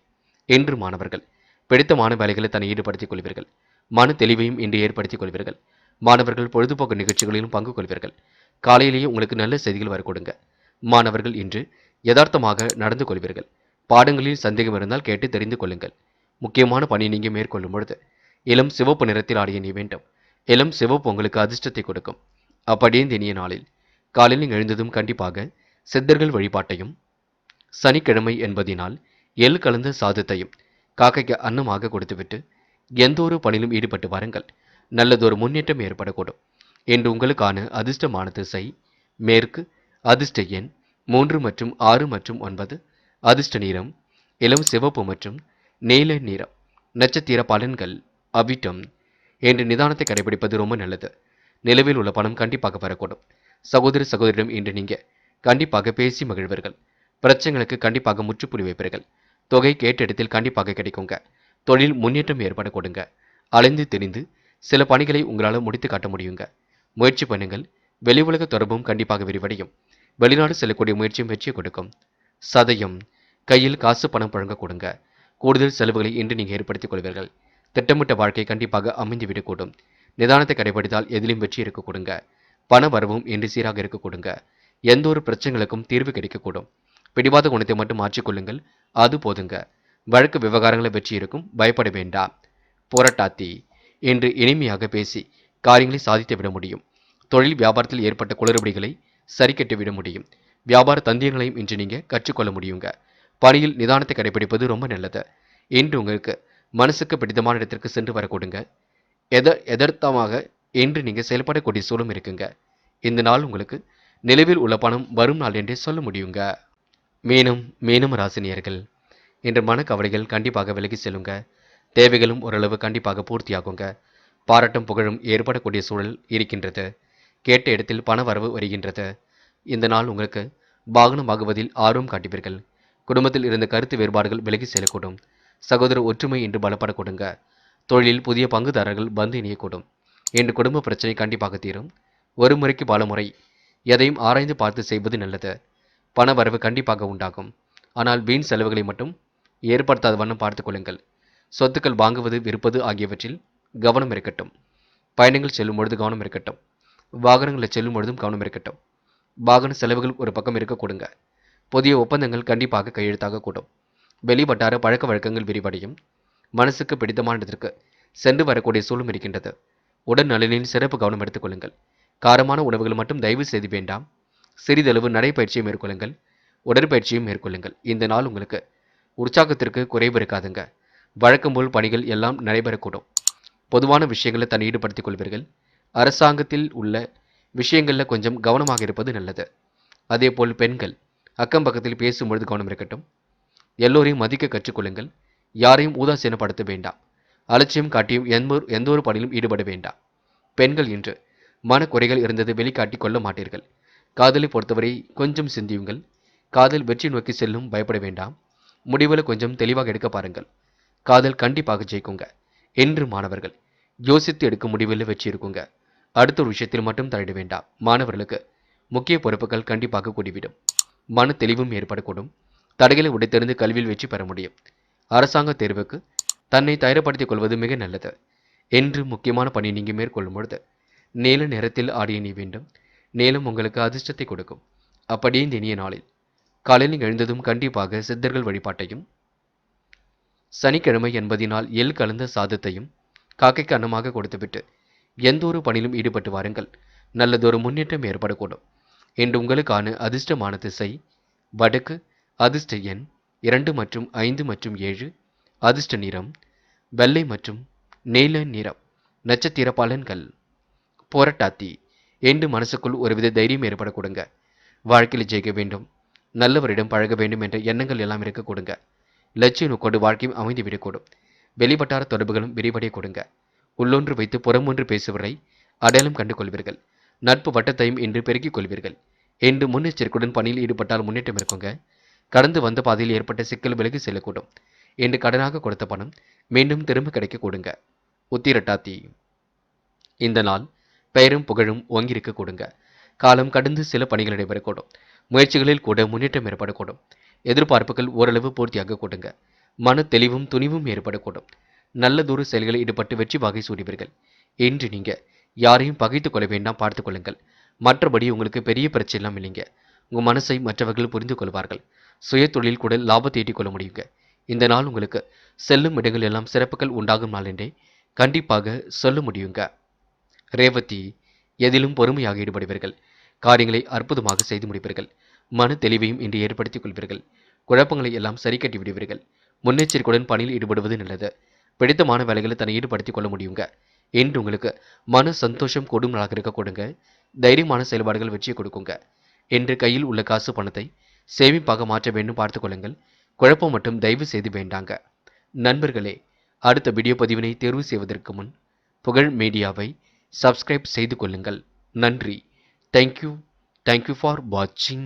என்று மாணவர்கள் பிடித்தமான வேலைகளை தன்னை ஈடுபடுத்திக் கொள்வீர்கள். மன தெளிவையும் இன்று ஏற்படுத்திக் கொள்வீர்கள். மாணவர்கள் பொழுதுபோக்கு நிகழ்ச்சிகளிலும் பங்கு கொள்வீர்கள். காலையிலேயே உங்களுக்கு நல்ல செய்திகள் வரக்கூடுங்க. மாணவர்கள் இன்று யதார்த்தமாக நடந்து கொள்வீர்கள். பாடங்களில் சந்தேகம் இருந்தால் கேட்டு தெரிந்து கொள்ளுங்கள். முக்கியமான பணியை நீங்கள் மேற்கொள்ளும் பொழுது இளம் சிவப்பு நிறத்தில் ஆடிய நீ வேண்டும். இளம் சிவப்பு உங்களுக்கு அதிர்ஷ்டத்தை கொடுக்கும். அப்படியே இந்த இனிய நாளில் காலையில் எழுந்ததும் கண்டிப்பாக சித்தர்கள் வழிபாட்டையும், சனிக்கிழமை என்பதினால் எள் கலந்த சாதத்தையும் காக்கைக்கு அன்னமாக கொடுத்துவிட்டு எந்த ஒரு பணியிலும் ஈடுபட்டு வாருங்கள். நல்லதொரு முன்னேற்றம் ஏற்படக்கூடும். என்று உங்களுக்கான அதிர்ஷ்டமான திசை மேற்கு. அதிர்ஷ்ட எண் 3 மற்றும் 6 மற்றும் 9. அதிர்ஷ்ட நிறம் இளம் சிவப்பு மற்றும் நீல நிறம். நட்சத்திர பலன்கள். அவிட்டம். என்று நிதானத்தை கடைபிடிப்பது ரொம்ப நல்லது. நிலவில் உள்ள பணம் கண்டிப்பாக வரக்கூடும். சகோதர சகோதரிடம் இன்று நீங்க கண்டிப்பாக பேசி மகிழ்வர்கள். பிரச்சனைகளுக்கு கண்டிப்பாக முற்றுப்புள்ளி வைப்பீர்கள். தொகை கேட்ட இடத்தில் கண்டிப்பாக கிடைக்குங்க. தொழில் முன்னேற்றம் ஏற்பட கொடுங்க. அலைந்து திரிந்து சில பணிகளை உங்களால் முடித்து காட்ட முடியுங்க. முயற்சி பண்ணுங்கள். வெளி உலக தொடர்பும் கண்டிப்பாக விரிவடையும். வெளிநாடு செல்லக்கூடிய முயற்சியும் வெற்றியை கொடுக்கும். சதயம், கையில் காசு பணம் புழங்க கொடுங்க. கூடுதல் செலவுகளை இன்று நீங்கள் ஏற்படுத்திக் கொள்வீர்கள். திட்டமிட்ட வாழ்க்கை கண்டிப்பாக அமைந்துவிடக்கூடும். நிதானத்தை கடைபிடித்தால் எதிலும் வெற்றி இருக்க கொடுங்க. பண வரவும் இன்று சீராக இருக்க கொடுங்க. எந்த ஒரு பிரச்சனைகளுக்கும் தீர்வு கிடைக்கக்கூடும். பிடிவாத குணத்தை மட்டும் மாற்றிக்கொள்ளுங்கள், அது போதுங்க. வழக்கு விவகாரங்களை வெற்றி இருக்கும், பயப்பட வேண்டாம். போராட்டாத்தி, இன்று இனிமையாக பேசி காரியங்களை சாதித்து விட முடியும். தொழில் வியாபாரத்தில் ஏற்பட்ட குளறுபடிகளை சரி கட்டி விட முடியும். வியாபார தந்தியங்களையும் இன்று நீங்க கற்றுக்கொள்ள முடியுங்க. பணியில் நிதானத்தை கடைபிடிப்பது ரொம்ப நல்லது. இன்று உங்களுக்கு மனசுக்கு பிடித்தமான இடத்திற்கு சென்று வர கொடுங்க. எதார்த்தமாக இன்று நீங்க செயல்படக்கூடிய சூழலும் இருக்குங்க. இந்த நாள் உங்களுக்கு நிலவில் உள்ள பணம் வரும் நாள் என்றே சொல்ல முடியுங்க. மீனம் ராசினியர்கள், இன்று மனக்கவலைகள் கண்டிப்பாக விலகி செல்லுங்க. தேவைகளும் ஓரளவு கண்டிப்பாக பூர்த்தியாகுங்க. பாராட்டும் புகழும் ஏற்படக்கூடிய சூழல் இருக்கின்றது. கேட்ட இடத்தில் பண வரவு வருகின்றது. இந்த நாள் உங்களுக்கு வாகனம் வாங்குவதில் ஆர்வம் காட்டுவீர்கள். குடும்பத்தில் இருந்த கருத்து வேறுபாடுகள் விலகி செல்லக்கூடும். சகோதர ஒற்றுமை இன்று பலப்பட கொடுங்க. தொழிலில் புதிய பங்குதாரர்கள் வந்து இணையக்கூடும். இன்று குடும்ப பிரச்சனை கண்டிப்பாக தீரும். ஒரு முறைக்கு பல முறை எதையும் ஆராய்ந்து பார்த்து செய்வது நல்லது. பண வரவு கண்டிப்பாக உண்டாகும். ஆனால் வீண் செலவுகளை மட்டும் ஏற்படுத்தாத வண்ணம் பார்த்துக் கொள்ளுங்கள். சொத்துக்கள் வாங்குவது விற்பது ஆகியவற்றில் கவனம் இருக்கட்டும். பயணங்கள் செல்லும் பொழுது கவனம் இருக்கட்டும். வாகனங்களில் செல்லும் பொழுதும் கவனம் இருக்கட்டும். வாகன செலவுகள் ஒரு பக்கம் இருக்க கொடுங்க. புதிய ஒப்பந்தங்கள் கண்டிப்பாக கையெழுத்தாக கூடும். வெளிவட்டார பழக்க வழக்கங்கள் விரிவடையும். மனசுக்கு பிடித்தமான இடத்திற்கு சென்று வரக்கூடிய சூழலும் இருக்கின்றது. உடல் நலனில் சிறப்பு கவனம் எடுத்துக் கொள்ளுங்கள். காரமான உணவுகள் மட்டும் தயவு செய்து வேண்டாம். சிறிதளவு நடைப்பயிற்சியை மேற்கொள்ளுங்கள். உடற்பயிற்சியும் மேற்கொள்ளுங்கள். இந்த நாள் உங்களுக்கு உற்சாகத்திற்கு குறைவு இருக்காதுங்க. வழக்கம் போல் பணிகள் எல்லாம் நடைபெறக்கூடும். பொதுவான விஷயங்களை தன்னை ஈடுபடுத்திக் கொள்வீர்கள். அரசாங்கத்தில் உள்ள விஷயங்களில் கொஞ்சம் கவனமாக இருப்பது நல்லது. அதேபோல் பெண்கள் அக்கம் பக்கத்தில் பேசும்பொழுது கவனம் இருக்கட்டும். எல்லோரையும் மதிக்க கற்றுக்கொள்ளுங்கள். யாரையும் உதாசீனப்படுத்த வேண்டாம். அலட்சியம் காட்டியும் எந்த ஒரு பணியிலும் ஈடுபட வேண்டாம். பெண்கள் இன்று மனக்குறைகள் இருந்தது வெளிக்காட்டி கொள்ள மாட்டீர்கள். காதலை பொறுத்தவரை கொஞ்சம் சிந்தியுங்கள். காதல் வெற்றி நோக்கி செல்லும், பயப்பட வேண்டாம். முடிவில் கொஞ்சம் தெளிவாக எடுக்க பாருங்கள். காதல் கண்டிப்பாக ஜெயிக்குங்க. என்று மாணவர்கள் யோசித்து எடுக்கும் முடிவில் வெற்றி இருக்குங்க. அடுத்த ஒரு விஷயத்தில் மட்டும் தலையிட வேண்டாம். மாணவர்களுக்கு முக்கிய பொறுப்புகள் கண்டிப்பாக கூடிவிடும். மன தெளிவும் ஏற்படக்கூடும். தடைகளை உடைத்தெறிந்து கல்வியில் வெற்றி பெற முடியும். அரசாங்க தேர்வுக்கு தன்னை தயார்படுத்திக் கொள்வது மிக நல்லது. என்று முக்கியமான பணி நீங்க மேற்கொள்ளும் பொழுது நீல நிறத்தில் ஆடிய நீ வேண்டும். நீலம் உங்களுக்கு அதிர்ஷ்டத்தை கொடுக்கும். அப்படியே இந்த இனிய நாளில் காலையில் எழுந்ததும் கண்டிப்பாக சித்தர்கள் வழிபாட்டையும், சனிக்கிழமை என்பதினால் எள் கலந்த சாதத்தையும் காக்கைக்கு அன்னமாக கொடுத்துவிட்டு எந்த ஒரு பணியிலும் ஈடுபட்டு வாருங்கள். நல்லதொரு முன்னேற்றம் ஏற்படக்கூடும். இன்று உங்களுக்கான அதிர்ஷ்டமான திசை வடக்கு. அதிர்ஷ்ட எண் 2 மற்றும் 5 மற்றும் 7. அதிர்ஷ்ட நிறம் வெள்ளை மற்றும் நீல நிறம். நட்சத்திர பலன்கள். போராட்டாத்தி, என்று மனசுக்குள் ஒருவித தைரியம் ஏற்பட கொடுங்க. வாழ்க்கையில் ஜெயிக்க வேண்டும், நல்லவரிடம் பழக வேண்டும் என்ற எண்ணங்கள் எல்லாம் இருக்க கொடுங்க. லட்சிய நோக்கோடு வாழ்க்கையும் அமைந்து விடக்கூடும். வெளிவட்டார தொடர்புகளும் விரிவடைய கொடுங்க. உள்ளொன்று வைத்து புறமொன்று பேசுவரை அடையாளம் கண்டு கொள்வீர்கள். நட்பு வட்டத்தையும் இன்று பெருக்கிக் கொள்வீர்கள். என்று முன்னெச்சரிக்கையுடன் பணியில் ஈடுபட்டால் முன்னேற்றம் இருக்குங்க. கடந்து வந்த பாதையில் ஏற்பட்ட சிக்கல் விலகி செல்லக்கூடும். என்று கடனாக கொடுத்த பணம் மீண்டும் திரும்ப கிடைக்க கொடுங்க. உத்திரட்டாத்தி, இந்த நாள் பெயரும் புகழும் ஓங்கியிருக்க கொடுங்க. காலம் கடந்து சில பணிகள் நடைபெறக்கூடும். முயற்சிகளில் கூட முன்னேற்றம் ஏற்படக்கூடும். எதிர்பார்ப்புகள் ஓரளவு பூர்த்தியாக கொடுங்க. மன தெளிவும் துணிவும் ஏற்படக்கூடும். நல்லதொரு செயல்களில் ஈடுபட்டு வெற்றி வாகை சூடுவீர்கள். இன்று நீங்க யாரையும் பகைத்துக் கொள்ள வேண்டாம், பார்த்துக் கொள்ளுங்கள். மற்றபடி உங்களுக்கு பெரிய பிரச்சனை எல்லாம் இல்லைங்க. உங்க மனசை மற்றவர்கள் புரிந்து கொள்வார்கள். சுய தொழில் கூட லாபத்தை ஈட்டிக் கொள்ள முடியுங்க. இந்த நாள் உங்களுக்கு செல்லும் இடங்கள் எல்லாம் சிறப்புகள் உண்டாகும் நாள் என்றே கண்டிப்பாக சொல்ல முடியுங்க. ரேவதி, எதிலும் பொறுமையாக ஈடுபடுவீர்கள். காரியங்களை அற்புதமாக செய்து முடிப்பீர்கள். மன தெளிவையும் இன்று ஏற்படுத்திக் கொள்வீர்கள். குழப்பங்களை எல்லாம் சரி கட்டி விடுவீர்கள். முன்னெச்சரிக்கையுடன் பணியில் ஈடுபடுவது நல்லது. பிடித்தமான வேலைகளை தன்னை ஈடுபடுத்திக் கொள்ள முடியுங்க. இன்று உங்களுக்கு மன சந்தோஷம் கூடும் நாளாக இருக்க கொடுங்க. தைரியமான செயல்பாடுகள் வெற்றியை கொடுக்குங்க. இன்று கையில் உள்ள காசு பணத்தை சேமிப்பாக மாற்ற வேண்டும், பார்த்துக் கொள்ளுங்கள். குழப்பம் மட்டும் தயவு செய்து வேண்டாங்க. நண்பர்களே, அடுத்த வீடியோ பதிவினை தேர்வு செய்வதற்கு முன் புகழ் மீடியாவை சப்ஸ்கிரைப் செய்து கொள்ளுங்கள். நன்றி. தேங்க்யூ ஃபார் வாட்சிங்.